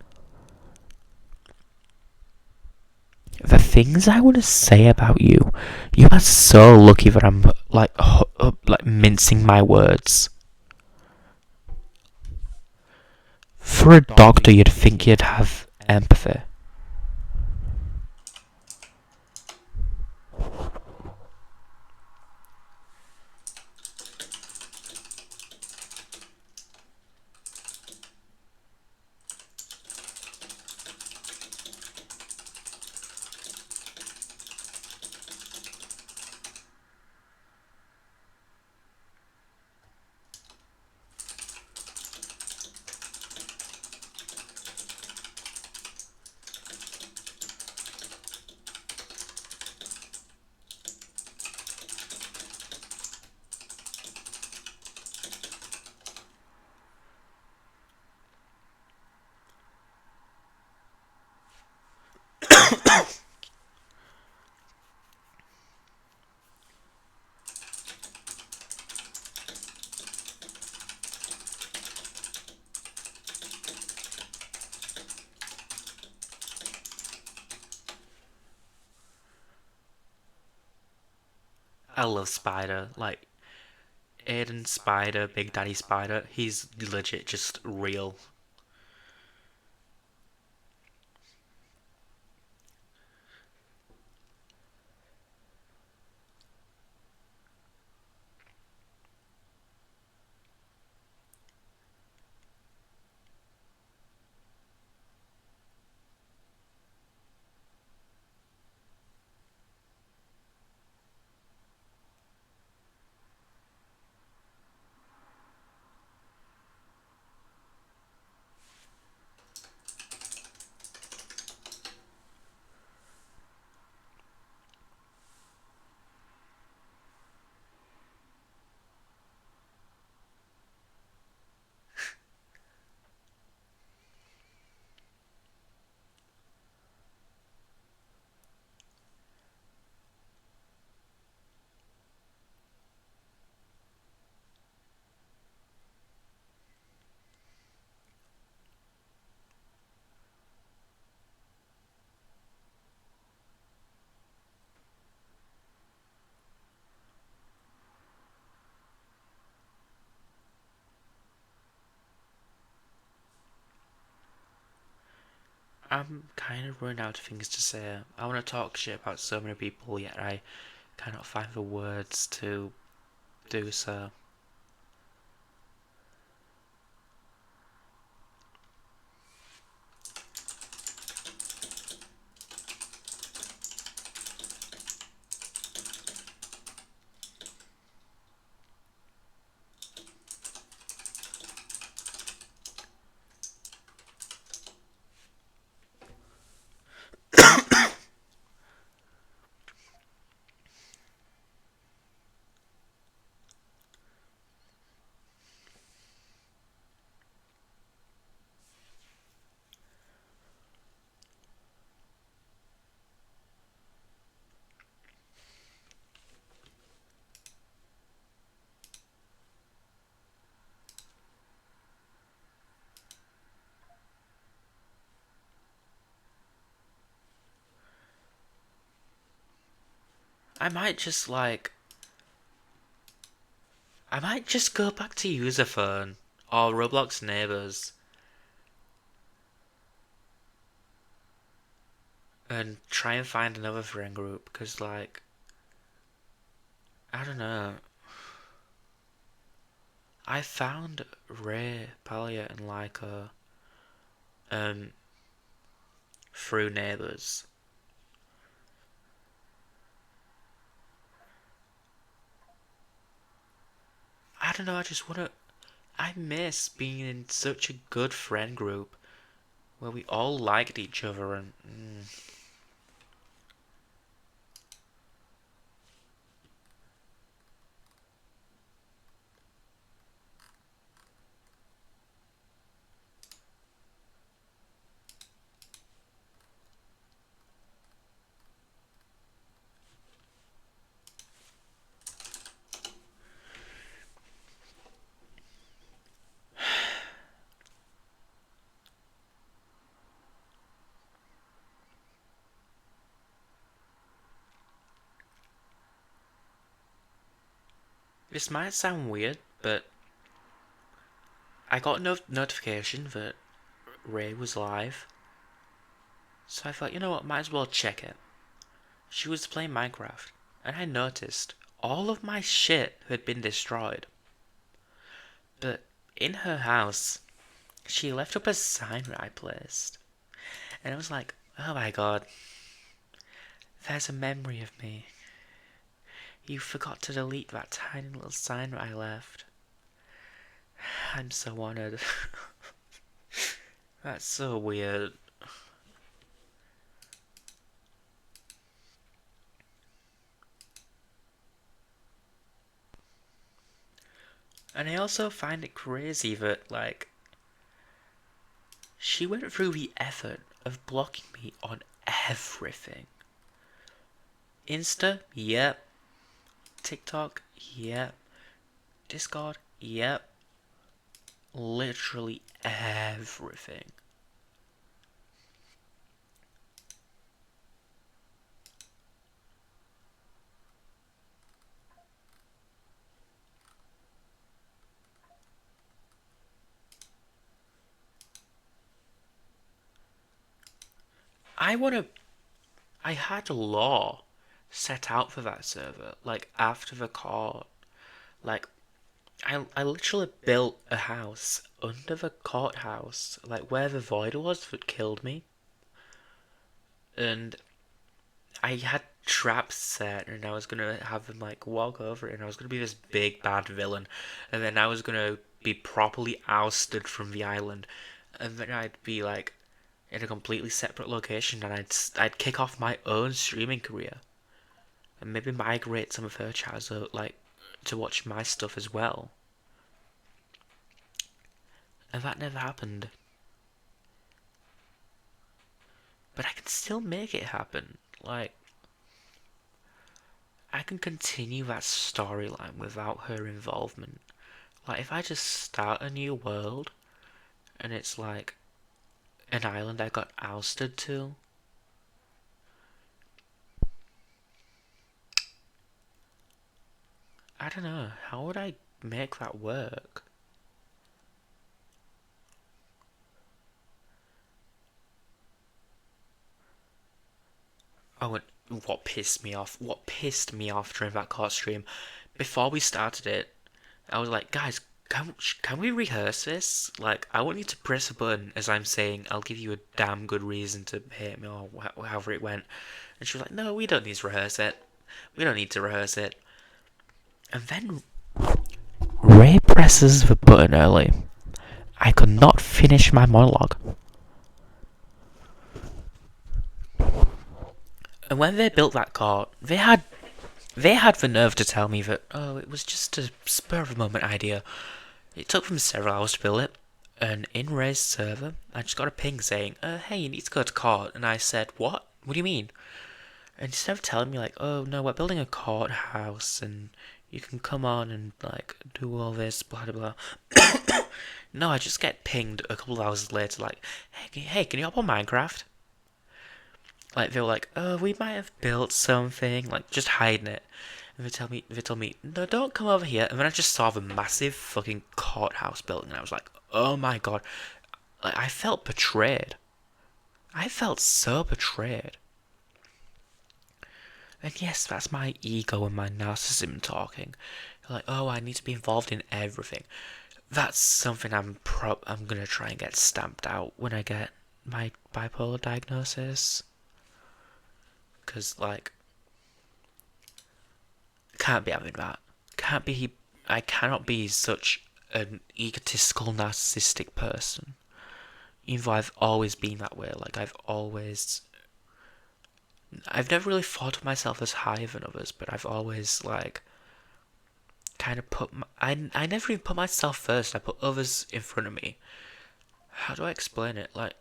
The things I want to say about you, you are so lucky that I'm like mincing my words. For a doctor, you'd think you'd have empathy. I love Spider. Like, Aiden Spider, Big Daddy Spider, he's legit just real. I'm kind of running out of things to say. I want to talk shit about so many people, yet I cannot find the words to do so. I might just like I might just go back to user phone or Roblox neighbors and try and find another friend group because like I don't know. I found Ray, Palia, and Lyca um through neighbors. I don't know. I just wanna. I miss being in such a good friend group where we all liked each other and. This might sound weird, but I got no notification that Ray was live, so I thought, you know what, might as well check it. She was playing Minecraft, and I noticed all of my shit had been destroyed. But in her house, she left up a sign that I placed. And I was like, oh my god, there's a memory of me. You forgot to delete that tiny little sign that I left. I'm so honored. That's so weird. And I also find it crazy that, like, she went through the effort of blocking me on everything. Insta, yep. TikTok, yep. Discord, yep. Literally everything. I had a law set out for that server, like after the court. Like, I literally built a house under the courthouse, like where the void was that killed me. And I had traps set, and I was gonna have them like walk over it, and I was gonna be this big bad villain, and then I was gonna be properly ousted from the island, and then I'd be like in a completely separate location, and I'd kick off my own streaming career, and maybe migrate some of her chats out, like to watch my stuff as well. And that never happened. But I can still make it happen. Like, I can continue that storyline without her involvement. Like, if I just start a new world, and it's like an island I got ousted to, I don't know, how would I make that work? Oh, and what pissed me off during that court stream, before we started it, I was like, guys, can we rehearse this? Like, I want you to press a button as I'm saying, I'll give you a damn good reason to hate me or however it went. And she was like, no, we don't need to rehearse it. We don't need to rehearse it. And then Ray presses the button early. I could not finish my monologue. And when they built that court, they had the nerve to tell me that, oh, it was just a spur of the moment idea. It took them several hours to build it. And in Ray's server, I just got a ping saying, hey, you need to go to court. And I said, what? What do you mean? And instead of telling me, like, oh, no, we're building a courthouse and you can come on and, like, do all this, blah, blah, blah. No, I just get pinged a couple of hours later, like, hey, can you hop on Minecraft? Like they were like, "Oh, we might have built something," like just hiding it. And they told me, "No, don't come over here." And then I just saw the massive fucking courthouse building, and I was like, "Oh my god!" Like I felt betrayed. I felt so betrayed. And yes, that's my ego and my narcissism talking. Like, oh, I need to be involved in everything. That's something I'm gonna try and get stamped out when I get my bipolar diagnosis. Cause like, can't be having that. Can't be. I cannot be such an egotistical, narcissistic person. Even though I've always been that way. Like I've never really thought of myself as higher than others, but I've always like kind of I never even put myself first. I put others in front of me. How do I explain it? Like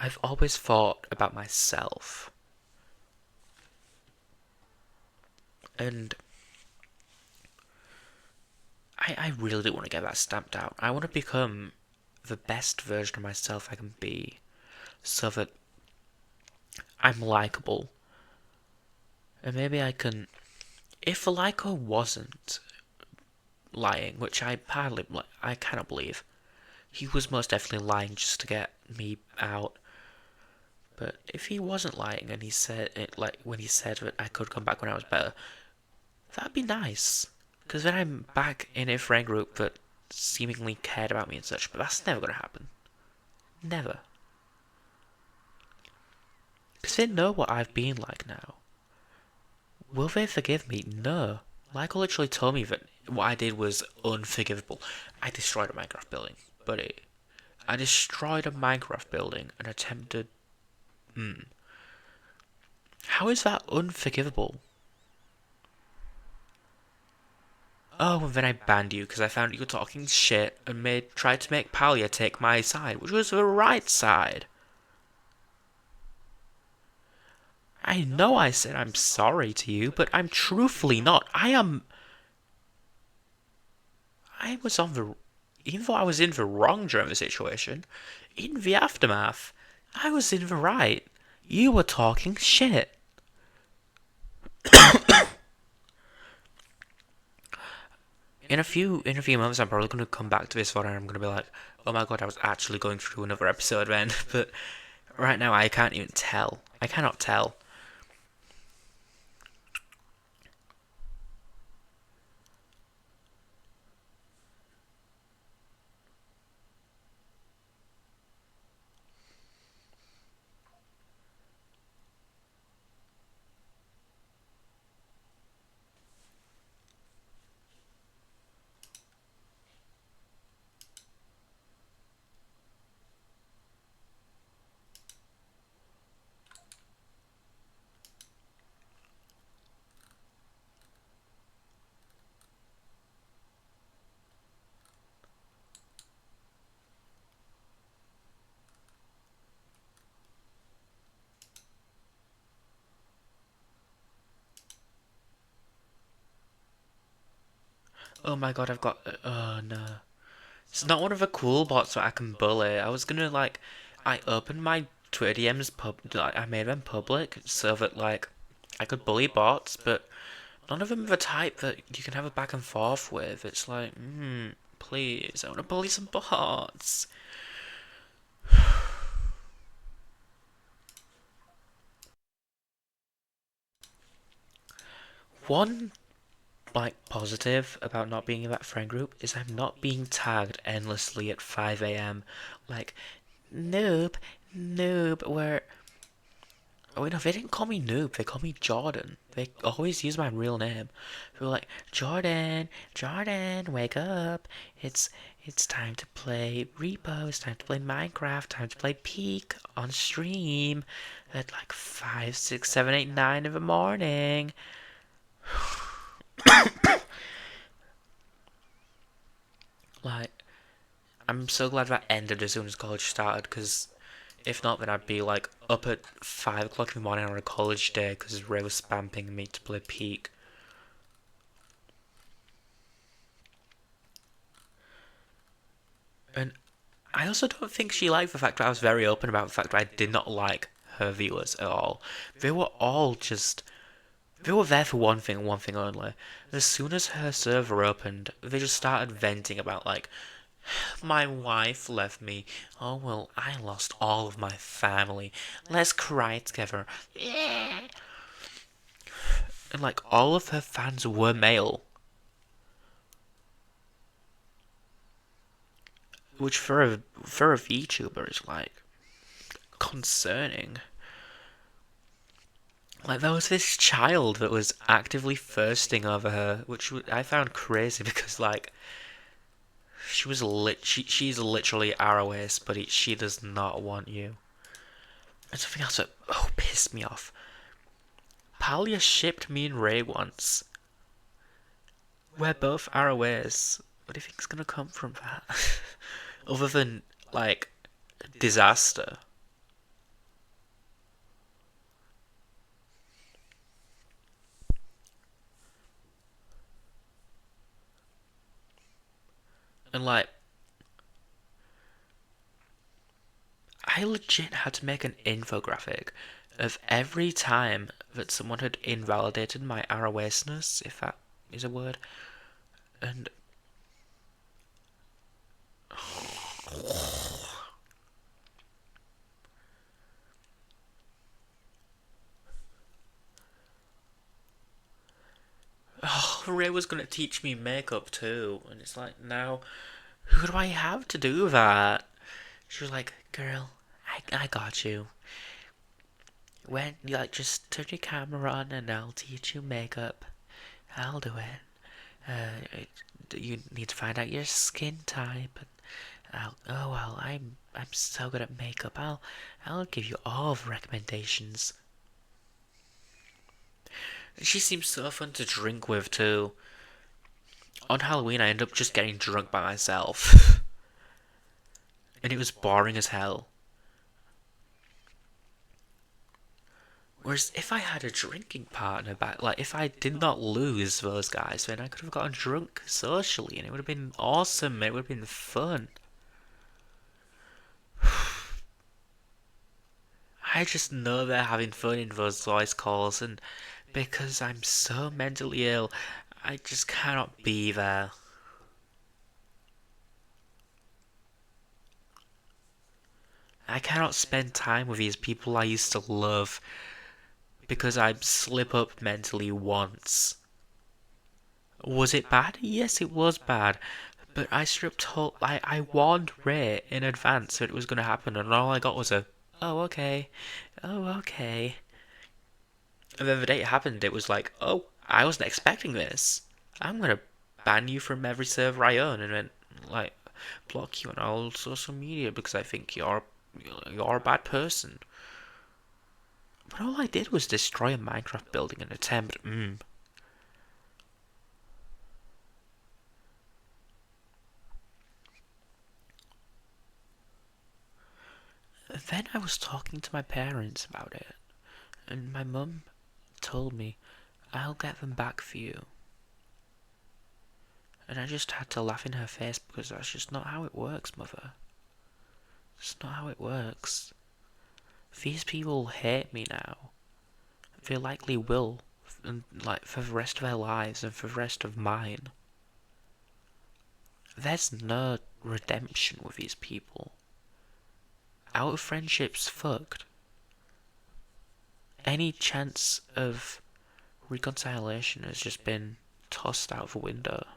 I've always thought about myself, and I really do want to get that stamped out. I want to become the best version of myself I can be, so that I'm likable, and maybe I can. If Lyco wasn't lying, which I cannot believe, he was most definitely lying just to get me out. But if he wasn't lying and he said it, like when he said that I could come back when I was better, that'd be nice. Because then I'm back in a friend group that seemingly cared about me and such, but that's never gonna happen. Never. Because they know what I've been like now. Will they forgive me? No. Michael literally told me that what I did was unforgivable. I destroyed a Minecraft building, buddy. I destroyed a Minecraft building and attempted. How is that unforgivable? Oh, and then I banned you because I found you were talking shit and tried to make Palia take my side, which was the right side. I know I said I'm sorry to you, but I'm truthfully not. I was on the. Even though I was in the wrong during the situation, in the aftermath, I was in the right. You were talking shit. In a few months, I'm probably going to come back to this one and I'm going to be like, oh my god, I was actually going through another episode then. But right now, I can't even tell. I cannot tell. Oh my god, I've got. Oh no. It's not one of the cool bots that I can bully. I was gonna like. I opened my Twitter DMs like, I made them public so that like I could bully bots, but none of them are the type that you can have a back and forth with. It's like, please, I want to bully some bots. One like positive about not being in that friend group is I'm not being tagged endlessly at 5 a.m. like noob, noob. Where oh no, they didn't call me noob. They call me Jordan. They always use my real name. They were like, Jordan, Jordan, wake up. It's time to play Repo. It's time to play Minecraft. Time to play Peak on stream at like 5, 6, 7, 8, 9 in the morning. Like, I'm so glad that ended as soon as college started, because if not, then I'd be like up at 5 o'clock in the morning on a college day because Ray was spamming me to play Peak. And I also don't think she liked the fact that I was very open about the fact that I did not like her viewers at all. They were all just they were there for one thing only. As soon as her server opened, they just started venting about like, my wife left me. Oh well, I lost all of my family. Let's cry together. Yeah. And like all of her fans were male, which for a VTuber is like concerning. Like there was this child that was actively thirsting over her, which I found crazy because like she's literally ROS, but she does not want you. And something else that pissed me off. Palia shipped me and Ray once. We're both ROS. What do you think's gonna come from that? Other than like disaster. And like I legit had to make an infographic of every time that someone had invalidated my ROSness, if that is a word. And Ray was gonna teach me makeup too, and it's like now, who do I have to do that? She was like, "Girl, I got you. When you like, just turn your camera on, and I'll teach you makeup. I'll do it. You need to find out your skin type, and oh well, I'm so good at makeup. I'll give you all the recommendations." She seems so fun to drink with too. On Halloween, I ended up just getting drunk by myself, and it was boring as hell. Whereas if I had a drinking partner back, like if I did not lose those guys, then I could have gotten drunk socially, and it would have been awesome. It would have been fun. I just know they're having fun in those voice calls, and because I'm so mentally ill, I just cannot be there. I cannot spend time with these people I used to love because I slip up mentally once. Was it bad? Yes, it was bad. But I stripped told I warned Ray in advance that it was going to happen, and all I got was a oh okay, oh okay. And then the day it happened, it was like, oh, I wasn't expecting this. I'm gonna ban you from every server I own, and then like block you on all social media because I think you're a bad person. But all I did was destroy a Minecraft building and attempt. Then I was talking to my parents about it, and my mum told me, I'll get them back for you. And I just had to laugh in her face because that's just not how it works, mother. It's not how it works. These people hate me now. They likely will, and like for the rest of their lives and for the rest of mine. There's no redemption with these people. Our friendship's fucked. Any chance of reconciliation has just been tossed out the window.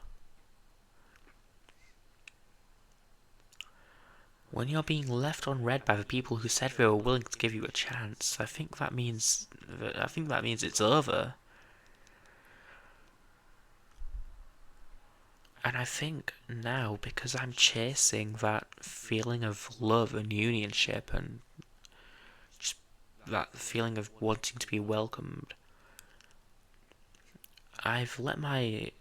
When you're being left unread by the people who said they were willing to give you a chance, I think that means it's over. And I think now, because I'm chasing that feeling of love and unionship and just that feeling of wanting to be welcomed, I've let my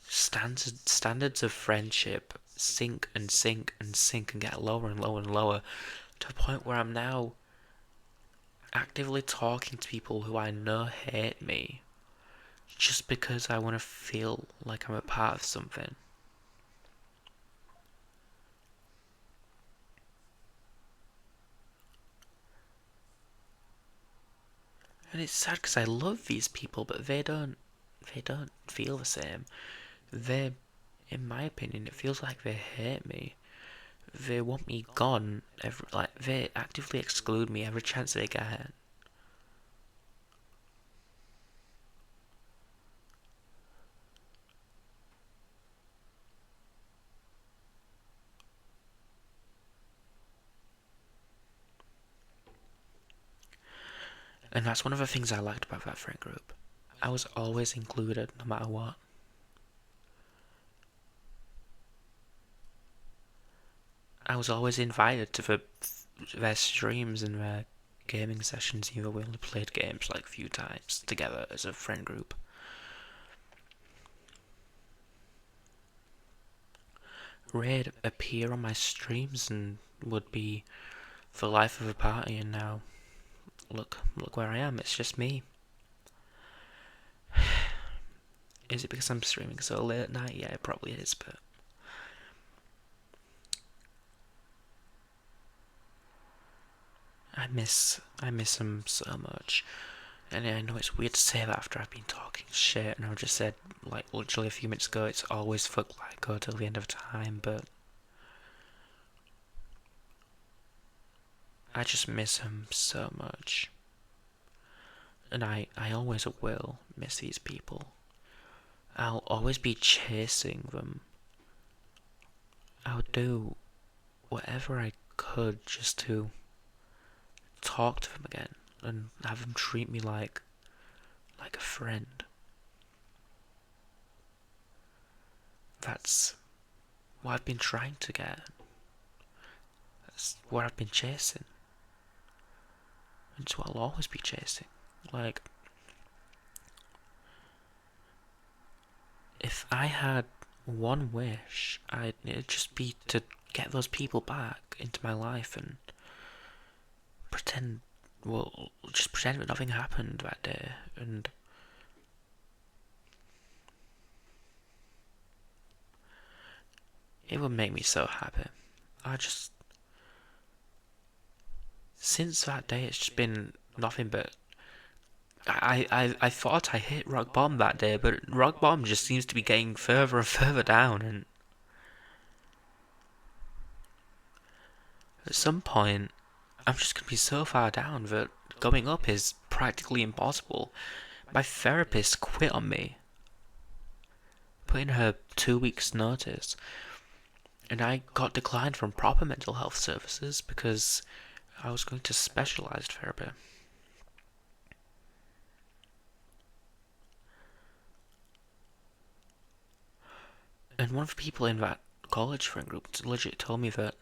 standards of friendship sink and sink and sink and get lower and lower and lower to a point where I'm now actively talking to people who I know hate me just because I want to feel like I'm a part of something. And it's sad because I love these people, but they don't feel the same. They, in my opinion, it feels like they hate me. They want me gone. They actively exclude me every chance they get. And that's one of the things I liked about that friend group. I was always included, no matter what. I was always invited to their streams and their gaming sessions, even though we only played games like a few times together as a friend group. Ray'd appear on my streams and would be the life of the party, and now look where I am. It's just me. Is it because I'm streaming so late at night? Yeah, it probably is, but I miss him so much. And I know it's weird to say that after I've been talking shit, and I've just said, like, literally a few minutes ago, it's always fuck like go till the end of time, but I just miss him so much. And I always will miss these people. I'll always be chasing them. I would do whatever I could just to talk to them again and have them treat me like a friend. That's what I've been trying to get. That's what I've been chasing. And it's what I'll always be chasing. Like, if I had one wish, it'd just be to get those people back into my life and just pretend that nothing happened that day, and it would make me so happy. Since that day, it's just been nothing but. I thought I hit rock bottom that day, but rock bottom just seems to be getting further and further down, and at some point, I'm just going to be so far down that going up is practically impossible. My therapist quit on me, put in her 2 weeks' notice, and I got declined from proper mental health services because I was going to specialised therapy. And one of the people in that college friend group legit told me that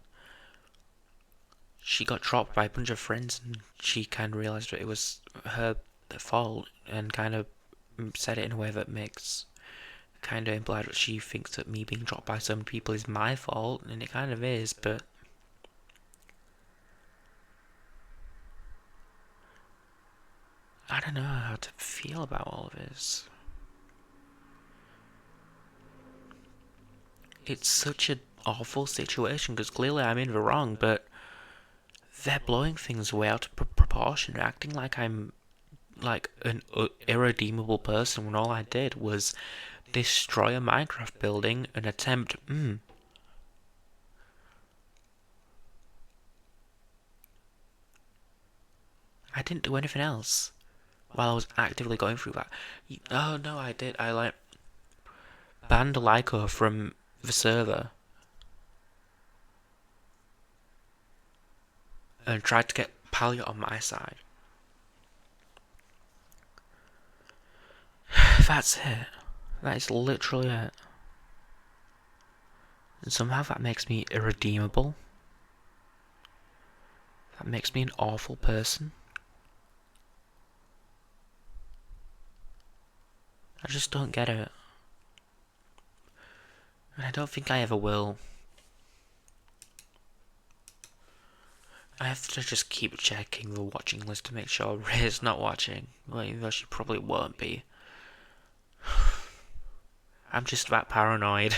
she got dropped by a bunch of friends and she kind of realised that it was her fault and kind of said it in a way that makes kind of implied that she thinks that me being dropped by so many people is my fault, and it kind of is, but I don't know how to feel about all of this. It's such an awful situation because clearly I'm in the wrong, but they're blowing things way out of proportion, acting like I'm like an irredeemable person when all I did was destroy a Minecraft building and attempt. I didn't do anything else while I was actively going through that. Oh no, I did. I banned Lyco from the server and tried to get Palliot on my side. That's it. That is literally it. And somehow that makes me irredeemable. That makes me an awful person. I just don't get it. And I don't think I ever will. I have to just keep checking the watching list to make sure Ray's not watching. Well, even though she probably won't be. I'm just that paranoid.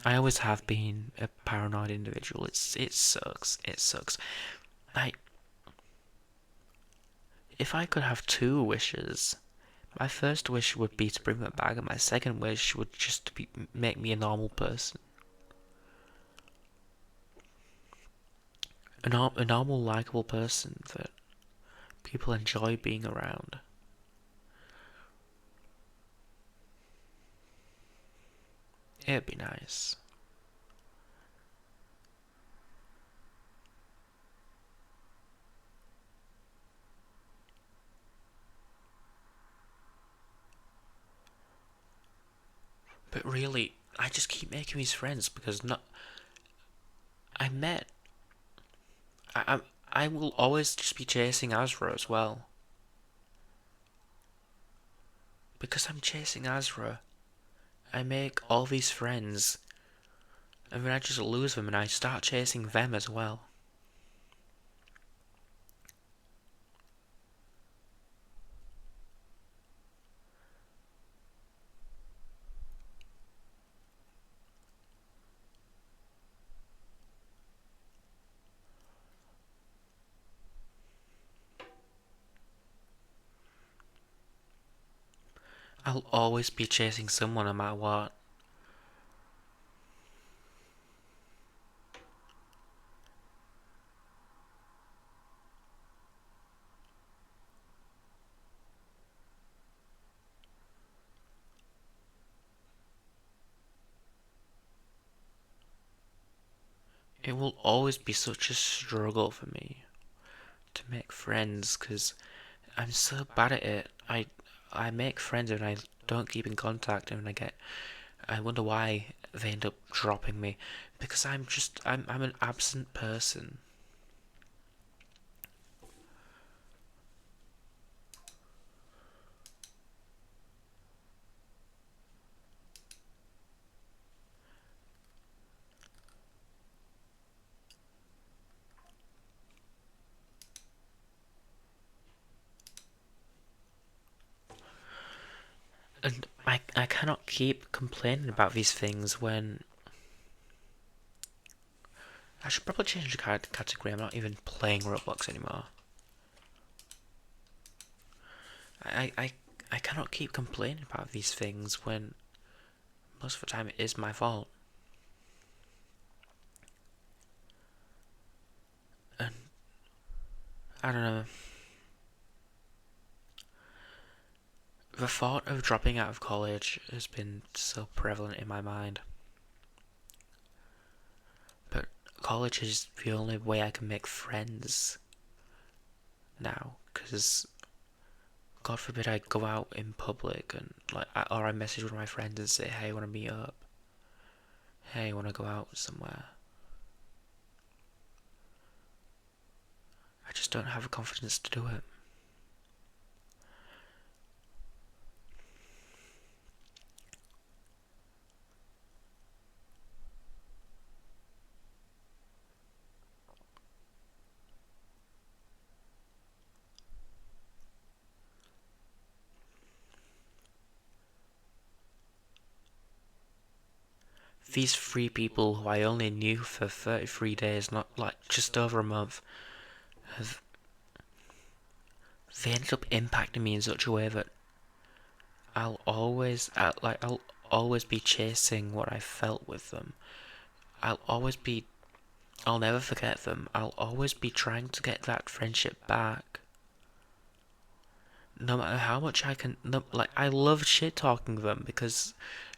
I always have been a paranoid individual. It sucks. It sucks. if I could have two wishes, my first wish would be to bring them back, and my second wish would just be make me a normal person. A normal, likable person that people enjoy being around. It'd be nice. But really, I just keep making these friends because not. I met. I will always just be chasing Azra as well. Because I'm chasing Azra, I make all these friends, and then I just lose them and I start chasing them as well. I'll always be chasing someone no matter what. It will always be such a struggle for me to make friends because I'm so bad at it. I make friends and I don't keep in contact, and I wonder why they end up dropping me because I'm an absent person. And I cannot keep complaining about these things when I should probably change the category. I'm not even playing Roblox anymore. I, I, I cannot keep complaining about these things when most of the time it is my fault. And I don't know. The thought of dropping out of college has been so prevalent in my mind. But college is the only way I can make friends now, because God forbid I go out in public and or I message one of my friends and say, "Hey, want to meet up? Hey, want to go out somewhere?" I just don't have the confidence to do it. These three people who I only knew for 33 days, not like just over a month, have they ended up impacting me in such a way that I'll always be chasing what I felt with them. I'll always be I'll never forget them. I'll always be trying to get that friendship back. No matter how much I can, no, I love shit talking them because,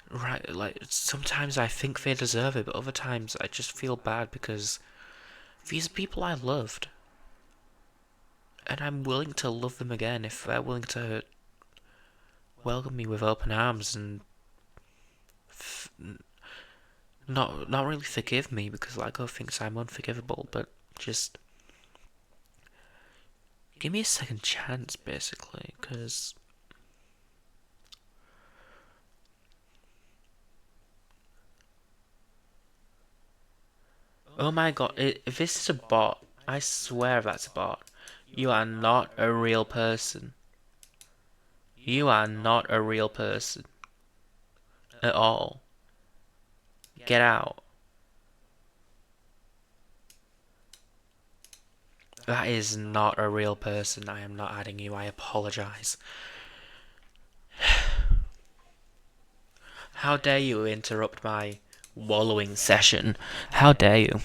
right, sometimes I think they deserve it, but other times I just feel bad because these are people I loved, and I'm willing to love them again if they're willing to welcome me with open arms and f- not really forgive me because Lego thinks I'm unforgivable, but just give me a second chance, basically, because oh my god, if this is a bot, I swear that's a bot. You are not a real person. You are not a real person. At all. Get out. That is not a real person. I am not adding you. I apologize. How dare you interrupt my wallowing session? How dare you?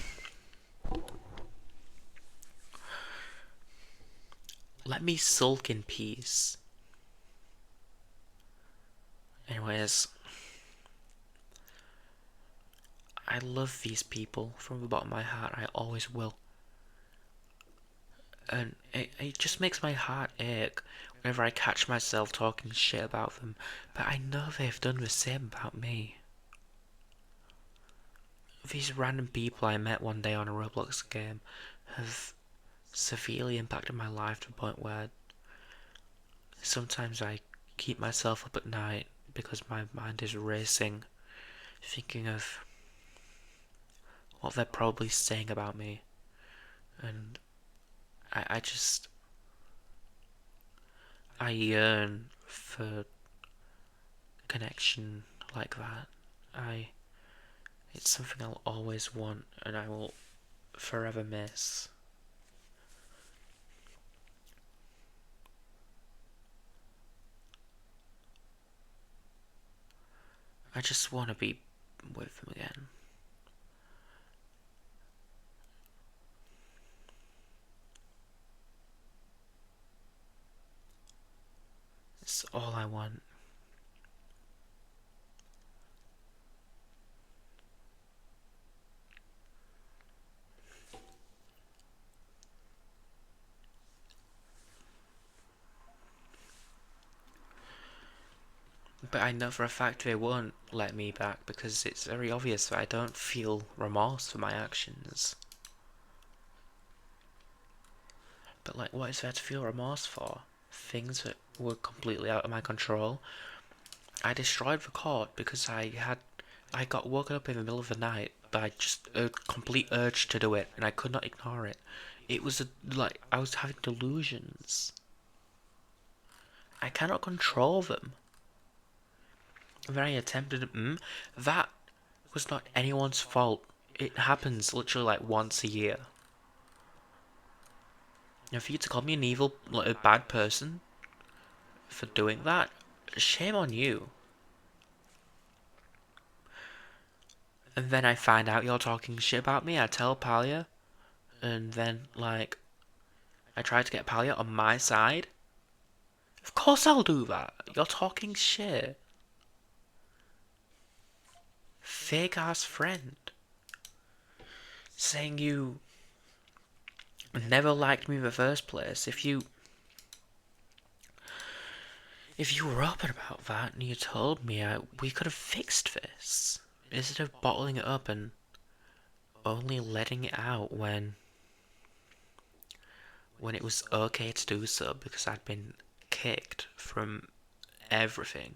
Let me sulk in peace. Anyways, I love these people from the bottom of my heart. I always will. And it just makes my heart ache whenever I catch myself talking shit about them. But I know they've done the same about me. These random people I met one day on a Roblox game have severely impacted my life to the point where sometimes I keep myself up at night because my mind is racing, thinking of what they're probably saying about me. And I just, I yearn for connection like that. It's something I'll always want and I will forever miss. I just want to be with them again. It's all I want. But I know for a fact they won't let me back because it's very obvious that I don't feel remorse for my actions. But like, what is there to feel remorse for? Things that were completely out of my control. I destroyed the court because I got woken up in the middle of the night by just a complete urge to do it, and I could not ignore it. It was like I was having delusions. I cannot control them. When I attempted that was not anyone's fault. It happens literally like once a year. And for you to call me an evil, like a bad person for doing that, shame on you. And then I find out you're talking shit about me. I tell Palia, and then like I try to get Palia on my side. Of course I'll do that. You're talking shit. Fake ass friend. Saying you never liked me in the first place. If you were open about that and you told me, we could have fixed this. Instead of bottling it up and only letting it out when it was okay to do so because I'd been kicked from everything.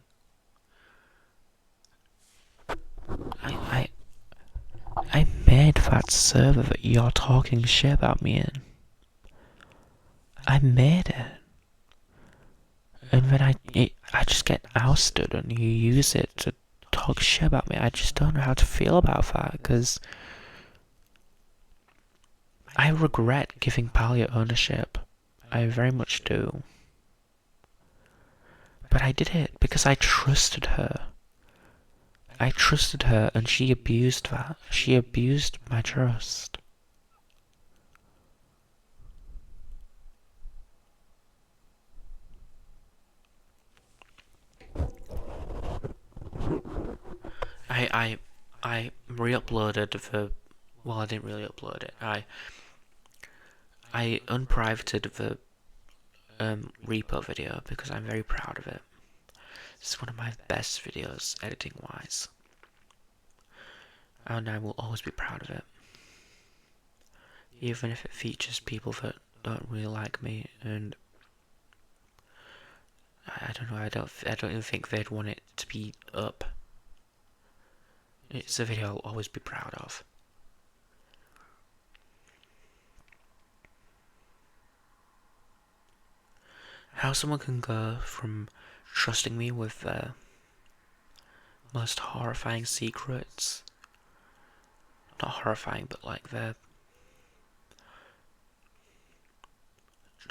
I I made that server that you're talking shit about me in. I made it. And then I just get ousted and you use it to talk shit about me. I just don't know how to feel about that because I regret giving Palia ownership. I very much do. But I did it because I trusted her. I trusted her and she abused that. She abused my trust. I re-uploaded the. Well, I didn't really upload it. I unprivated the repo video because I'm very proud of it. It's one of my best videos editing wise, and I will always be proud of it, even if it features people that don't really like me. And I don't know. I don't even think they'd want it to be up. It's a video I'll always be proud of. How someone can go from trusting me with their most horrifying secrets, not horrifying, but like their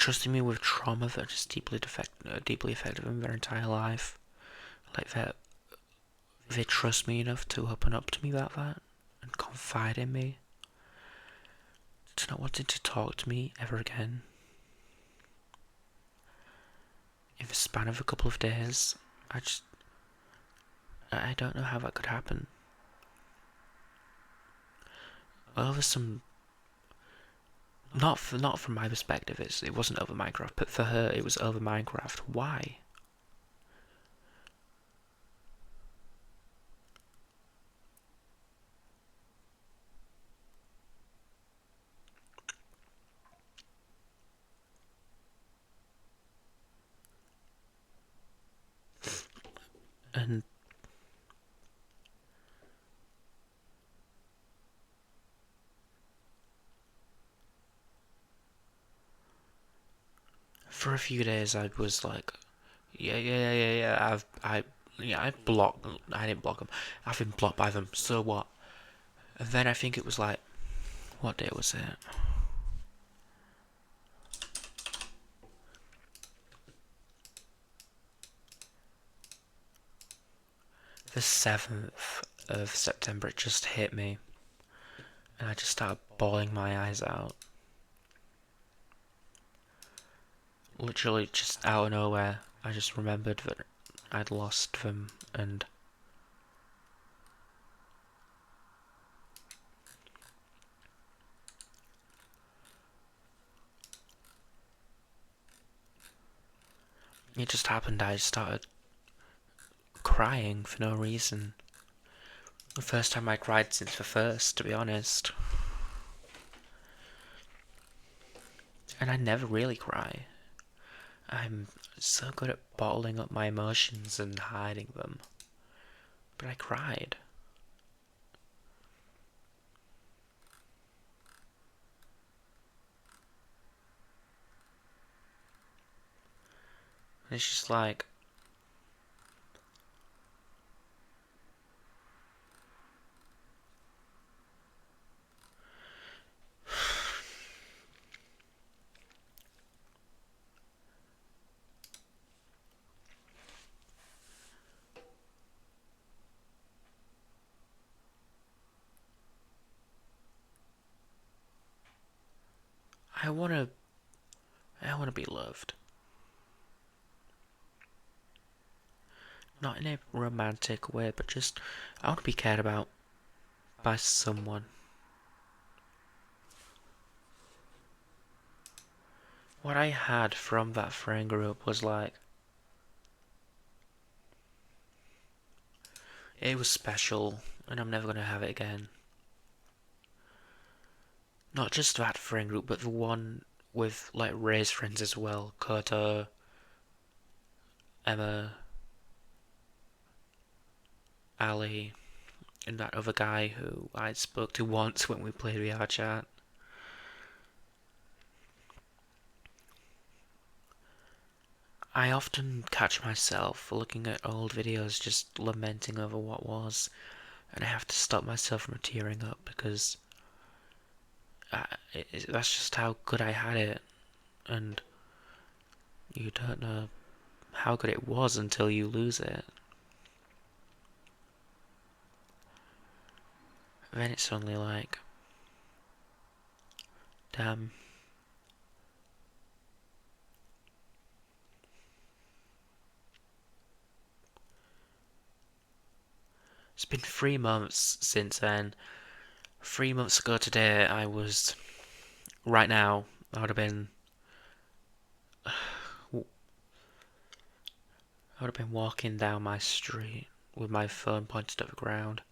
trusting me with trauma that just deeply affected them their entire life. Like that, they trust me enough to open up to me about that and confide in me, to not wanting to talk to me ever again. In the span of a couple of days, I don't know how that could happen. Over some, not from my perspective, it wasn't over Minecraft, but for her it was over Minecraft. Why? And for a few days I was like, yeah. I blocked. I didn't block them. I've been blocked by them. So what? And then I think it was like, what day was it? The 7th of September. It just hit me, and I just started bawling my eyes out. Literally, just out of nowhere, I just remembered that I'd lost them, and it just happened. I started crying for no reason. The first time I cried since the first, to be honest. And I never really cry. I'm so good at bottling up my emotions and hiding them. But I cried. And it's just like, I wanna be loved. Not in a romantic way, but just, I want to be cared about by someone. What I had from that friend group was like, it was special, and I'm never gonna have it again. Not just that friend group, but the one with like Ray's friends as well. Koto, Emma, Ali, and that other guy who I spoke to once when we played VR chat. I often catch myself looking at old videos just lamenting over what was, and I have to stop myself from tearing up because that's just how good I had it, and you don't know how good it was until you lose it. Then it's only like, damn. It's been 3 months since then. 3 months ago today, right now, I would have been walking down my street with my phone pointed at the ground,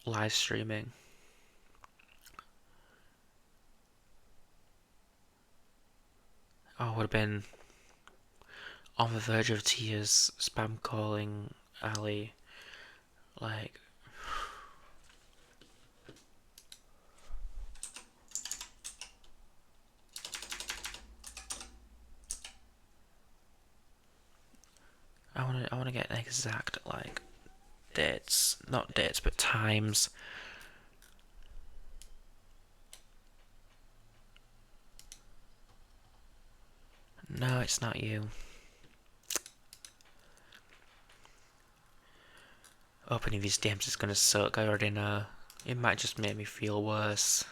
live streaming. I would have been on the verge of tears, spam calling Ali, like, I want to get exact, like, dates, not dates, but times. No, it's not you. Opening these DMs is gonna suck, I already know. It might just make me feel worse.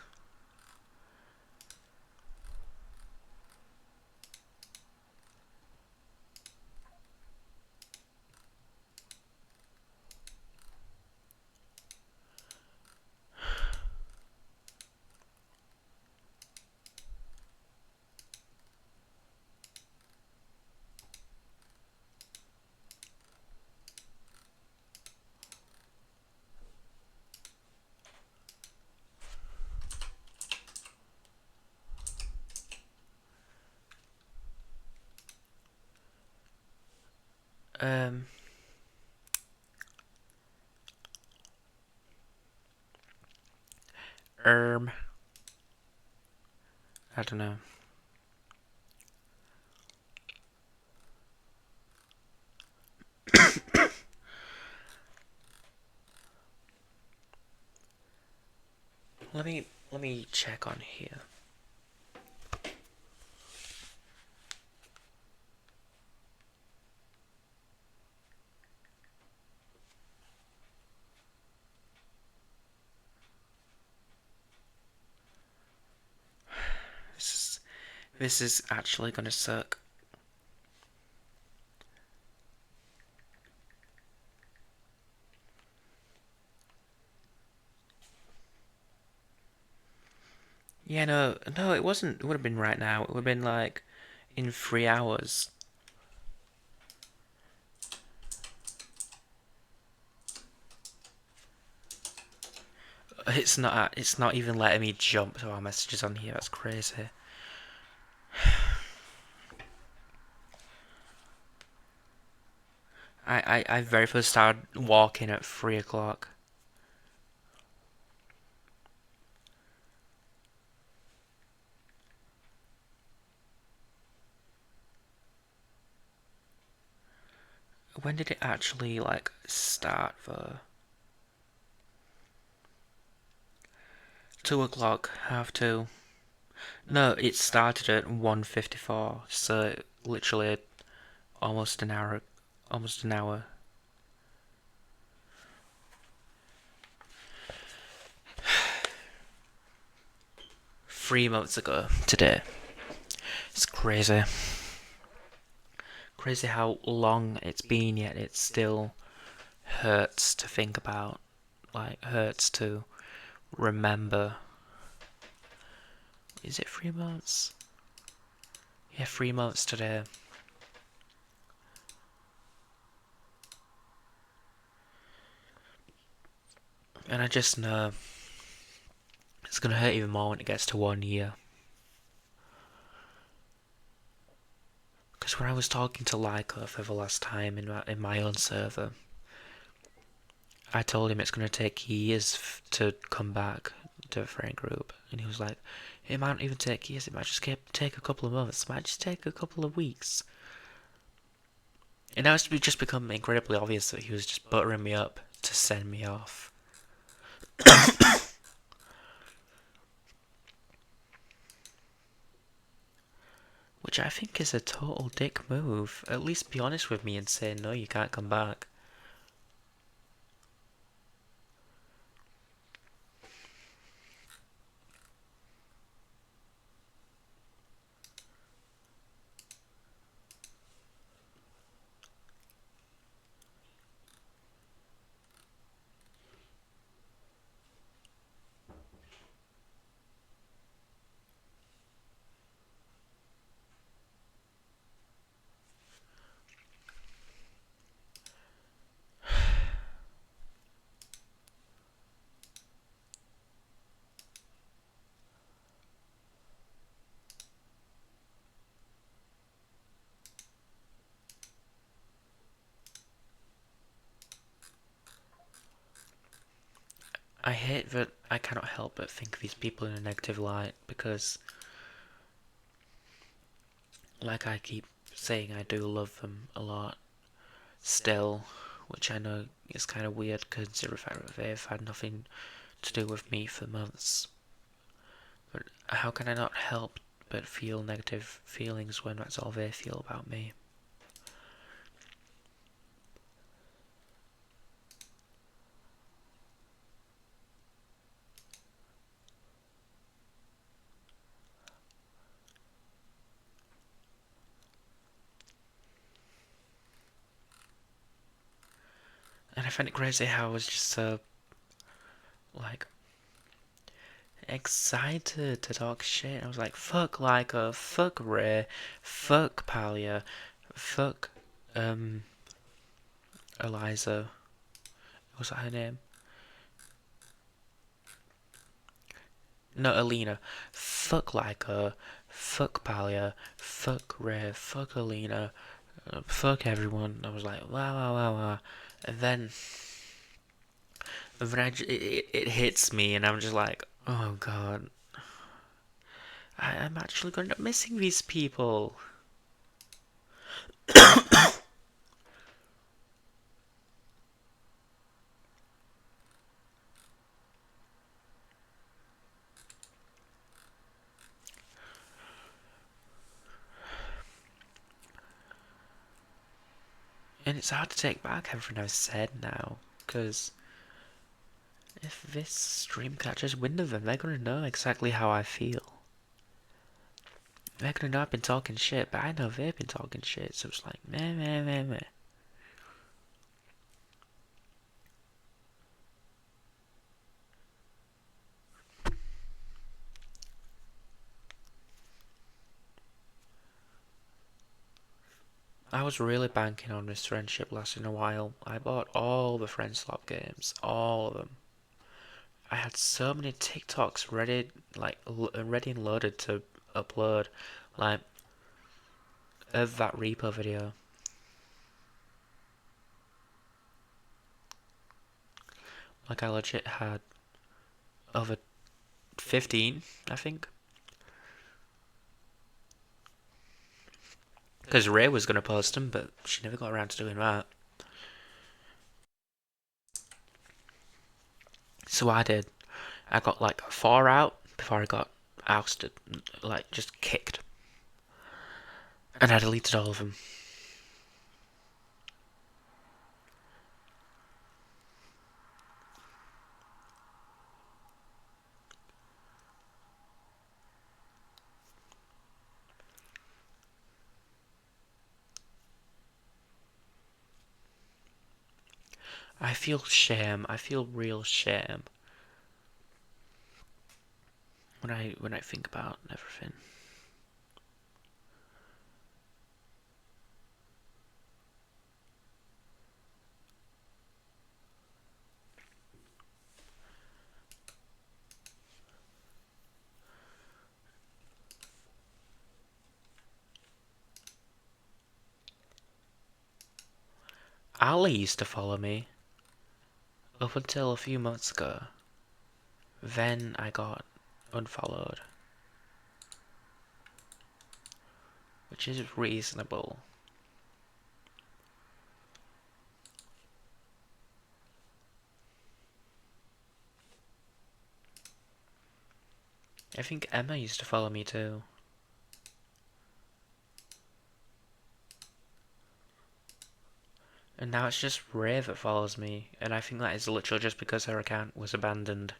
Um... Erm... I don't know. Let me check on here. This is actually gonna suck. Yeah, no, it wasn't. It would have been right now. It would have been like in 3 hours. It's not. It's not even letting me jump to our messages on here. That's crazy. I very first started walking at 3 o'clock. When did it actually like start? For 2 o'clock, half two. No, it started at 1:54. So literally almost an hour. Almost an hour. 3 months ago today. It's crazy. Crazy how long it's been, yet it still hurts to think about. Like, hurts to remember. Is it 3 months? Yeah, 3 months today. And I just know it's gonna hurt even more when it gets to 1 year. Because when I was talking to Lyco for the last time in my own server, I told him it's gonna take years to come back to a friend group, and he was like, "It might not even take years. It might just take a couple of months. It might just take a couple of weeks." And now it's just become incredibly obvious that he was just buttering me up to send me off. Which I think is a total dick move. At least be honest with me and say, no, you can't come back. I hate that I cannot help but think of these people in a negative light because, like I keep saying, I do love them a lot still, which I know is kind of weird considering the fact that they've had nothing to do with me for months. But how can I not help but feel negative feelings when that's all they feel about me. And I find it crazy how I was just so, like, excited to talk shit. I was like, fuck Leica, fuck Ray, fuck Palia, fuck, Eliza. Was that her name? No, Alina. Fuck Leica, fuck Palia, fuck Ray, fuck Alina, fuck everyone. I was like, wow, wow, wow, wow. And then it hits me, and I'm just like, oh god, I'm actually going to end up missing these people. And it's hard to take back everything I've said now, because if this stream catches wind of them, they're gonna know exactly how I feel. They're gonna know I've been talking shit, but I know they've been talking shit, so it's like, meh, meh, meh, meh. I was really banking on this friendship lasting a while. I bought all the Friend Swap games, all of them. I had so many TikToks ready, like ready and loaded to upload, like of that repo video. Like I legit had over 15, I think. Because Ray was gonna post them, but she never got around to doing that. So I did. I got like 4 out before I got ousted, like just kicked. And I deleted all of them. I feel shame. I feel real shame when I think about everything. Ali used to follow me up until a few months ago. Then I got unfollowed, which is reasonable. I think Emma used to follow me too. And now it's just Ray that follows me, and I think that is literally just because her account was abandoned.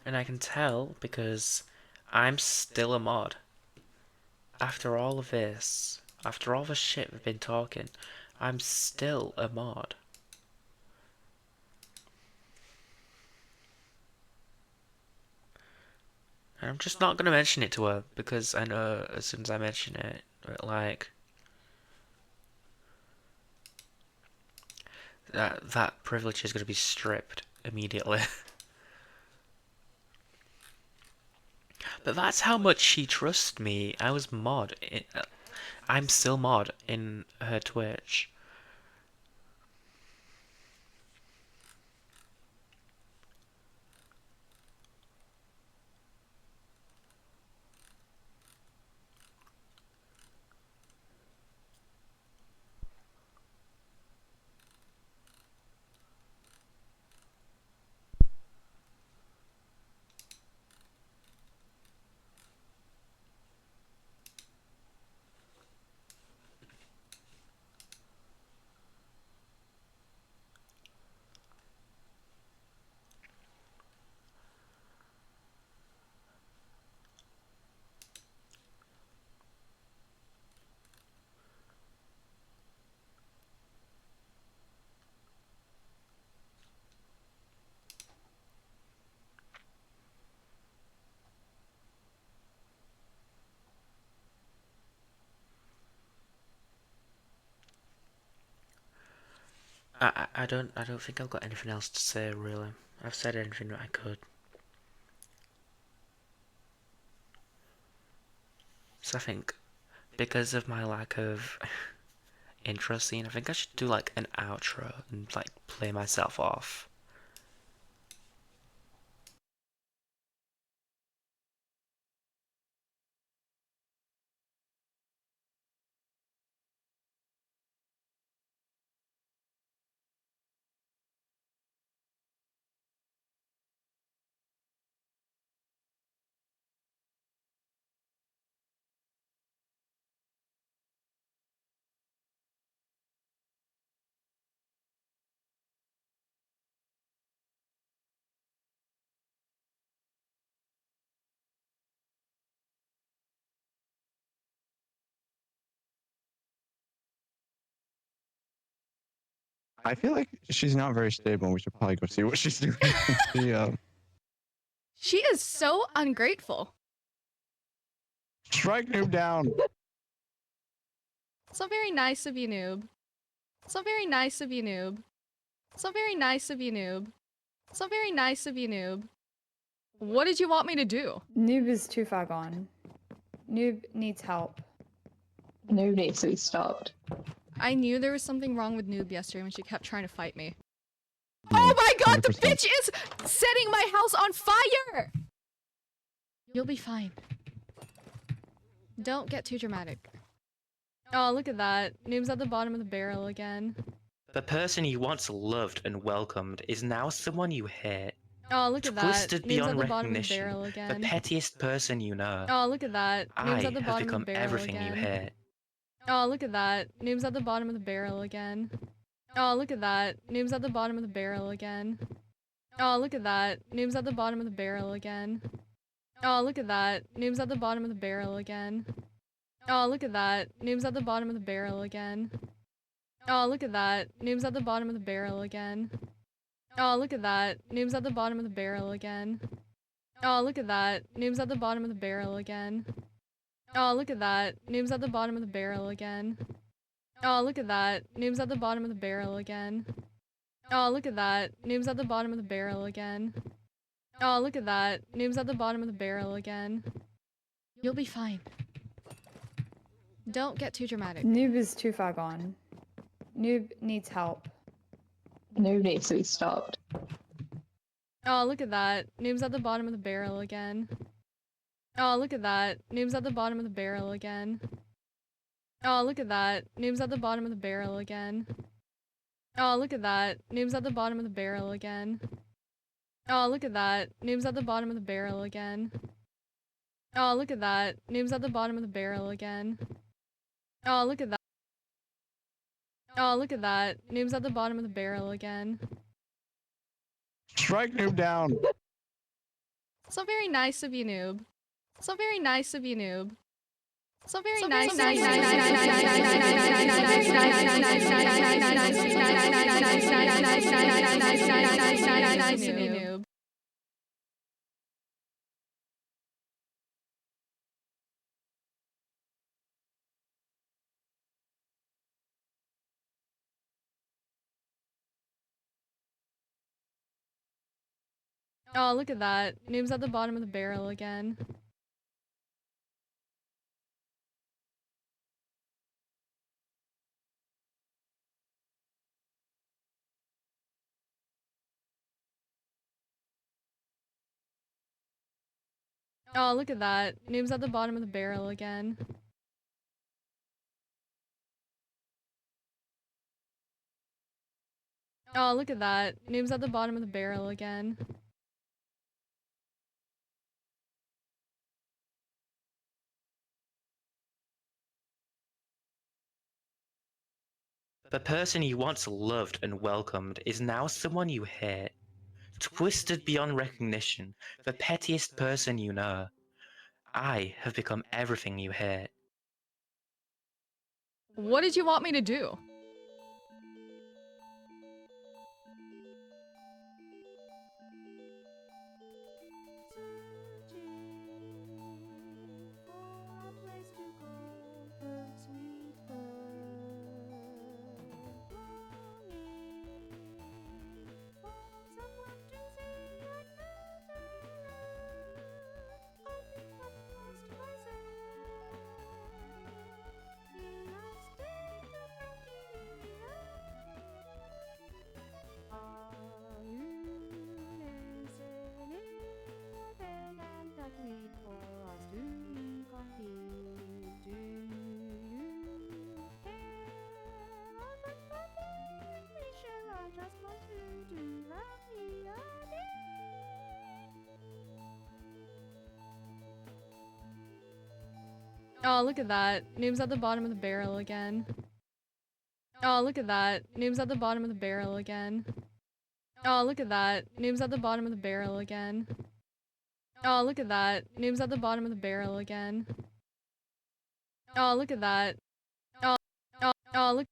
And I can tell because I'm still a mod. After all of this, after all the shit we've been talking, I'm still a mod. And I'm just not going to mention it to her, because I know as soon as I mention it, like, that privilege is going to be stripped immediately. But that's how much she trusts me. I was mod. I'm still mod in her Twitch. I don't think I've got anything else to say really. I've said anything that I could. So I think because of my lack of intro scene, I think I should do like an outro and like play myself off. I feel like she's not very stable. We should probably go see what she's doing. She is so ungrateful. Strike noob down. So very nice of you, noob. So very nice of you, noob. So very nice of you, noob. So very nice of you, noob. What did you want me to do? Noob is too far gone. Noob needs help. Noob needs to be stopped. I knew there was something wrong with Noob yesterday when she kept trying to fight me. Oh my god, the 100%. bitch is setting my house on fire! You'll be fine. Don't get too dramatic. Oh, look at that. Noob's at the bottom of the barrel again. The person you once loved and welcomed is now someone you hate. Oh, look at that. Twisted Noob's at beyond the bottom of the recognition, barrel the again. pettiest person you know. Oh, look at that. Noob's I at the have bottom of become the barrel everything you again. hate. Oh, look at that. Noob's at the bottom of the barrel again. Oh, look at that. Noob's at the bottom of the barrel again. Oh, look at that. Noob's at the bottom of the barrel again. Oh, look at that. Noob's at the bottom of the barrel again. Oh, look at that. Noob's at the bottom of the barrel again. Oh, look at that. Noob's at the bottom of the barrel again. Oh, look at that. Noob's at the bottom of the barrel again. Oh, look at that. Noob's at the bottom of the barrel again. Oh, look at that. Noob's at the bottom of the barrel again. Oh, look at that. Noob's at the bottom of the barrel again. Oh, look at that. Noob's at the bottom of the barrel again. Oh, look at that. Noob's at the bottom of the barrel again. You'll be fine. Don't get too dramatic. Noob is too far gone. Noob needs help. Noob needs to be stopped. Oh, look at that. Noob's at the bottom of the barrel again. Oh, look at that. Noob's at the bottom of the barrel again. Oh, look at that. Noob's at the bottom of the barrel again. Oh, look at that. Noob's at the bottom of the barrel again. Oh, look at that. Noob's at the bottom of the barrel again. Oh, look at that. Noob's at the bottom of the barrel again. Oh, look at that. Oh, look at that. Noob's at the bottom of the barrel again. Strike noob down. So very nice of you, noob. So very nice of you, noob. So very nice. Noob. Oh, look at that. Noob's at the bottom of the barrel again. Oh, look at that. Noob's at the bottom of the barrel again. Oh, look at that. Noob's at the bottom of the barrel again. The person you once loved and welcomed is now someone you hate. Twisted beyond recognition, the pettiest person you know. I have become everything you hate. What did you want me to do? Oh, look at that. Noob's at the bottom of the barrel again. Oh, look at that. Noob's at the bottom of the barrel again. Oh, look at that. Noob's at the bottom of the barrel again. Oh, look at that. Noob's at the bottom of the barrel again. Oh, look at that. Oh, look.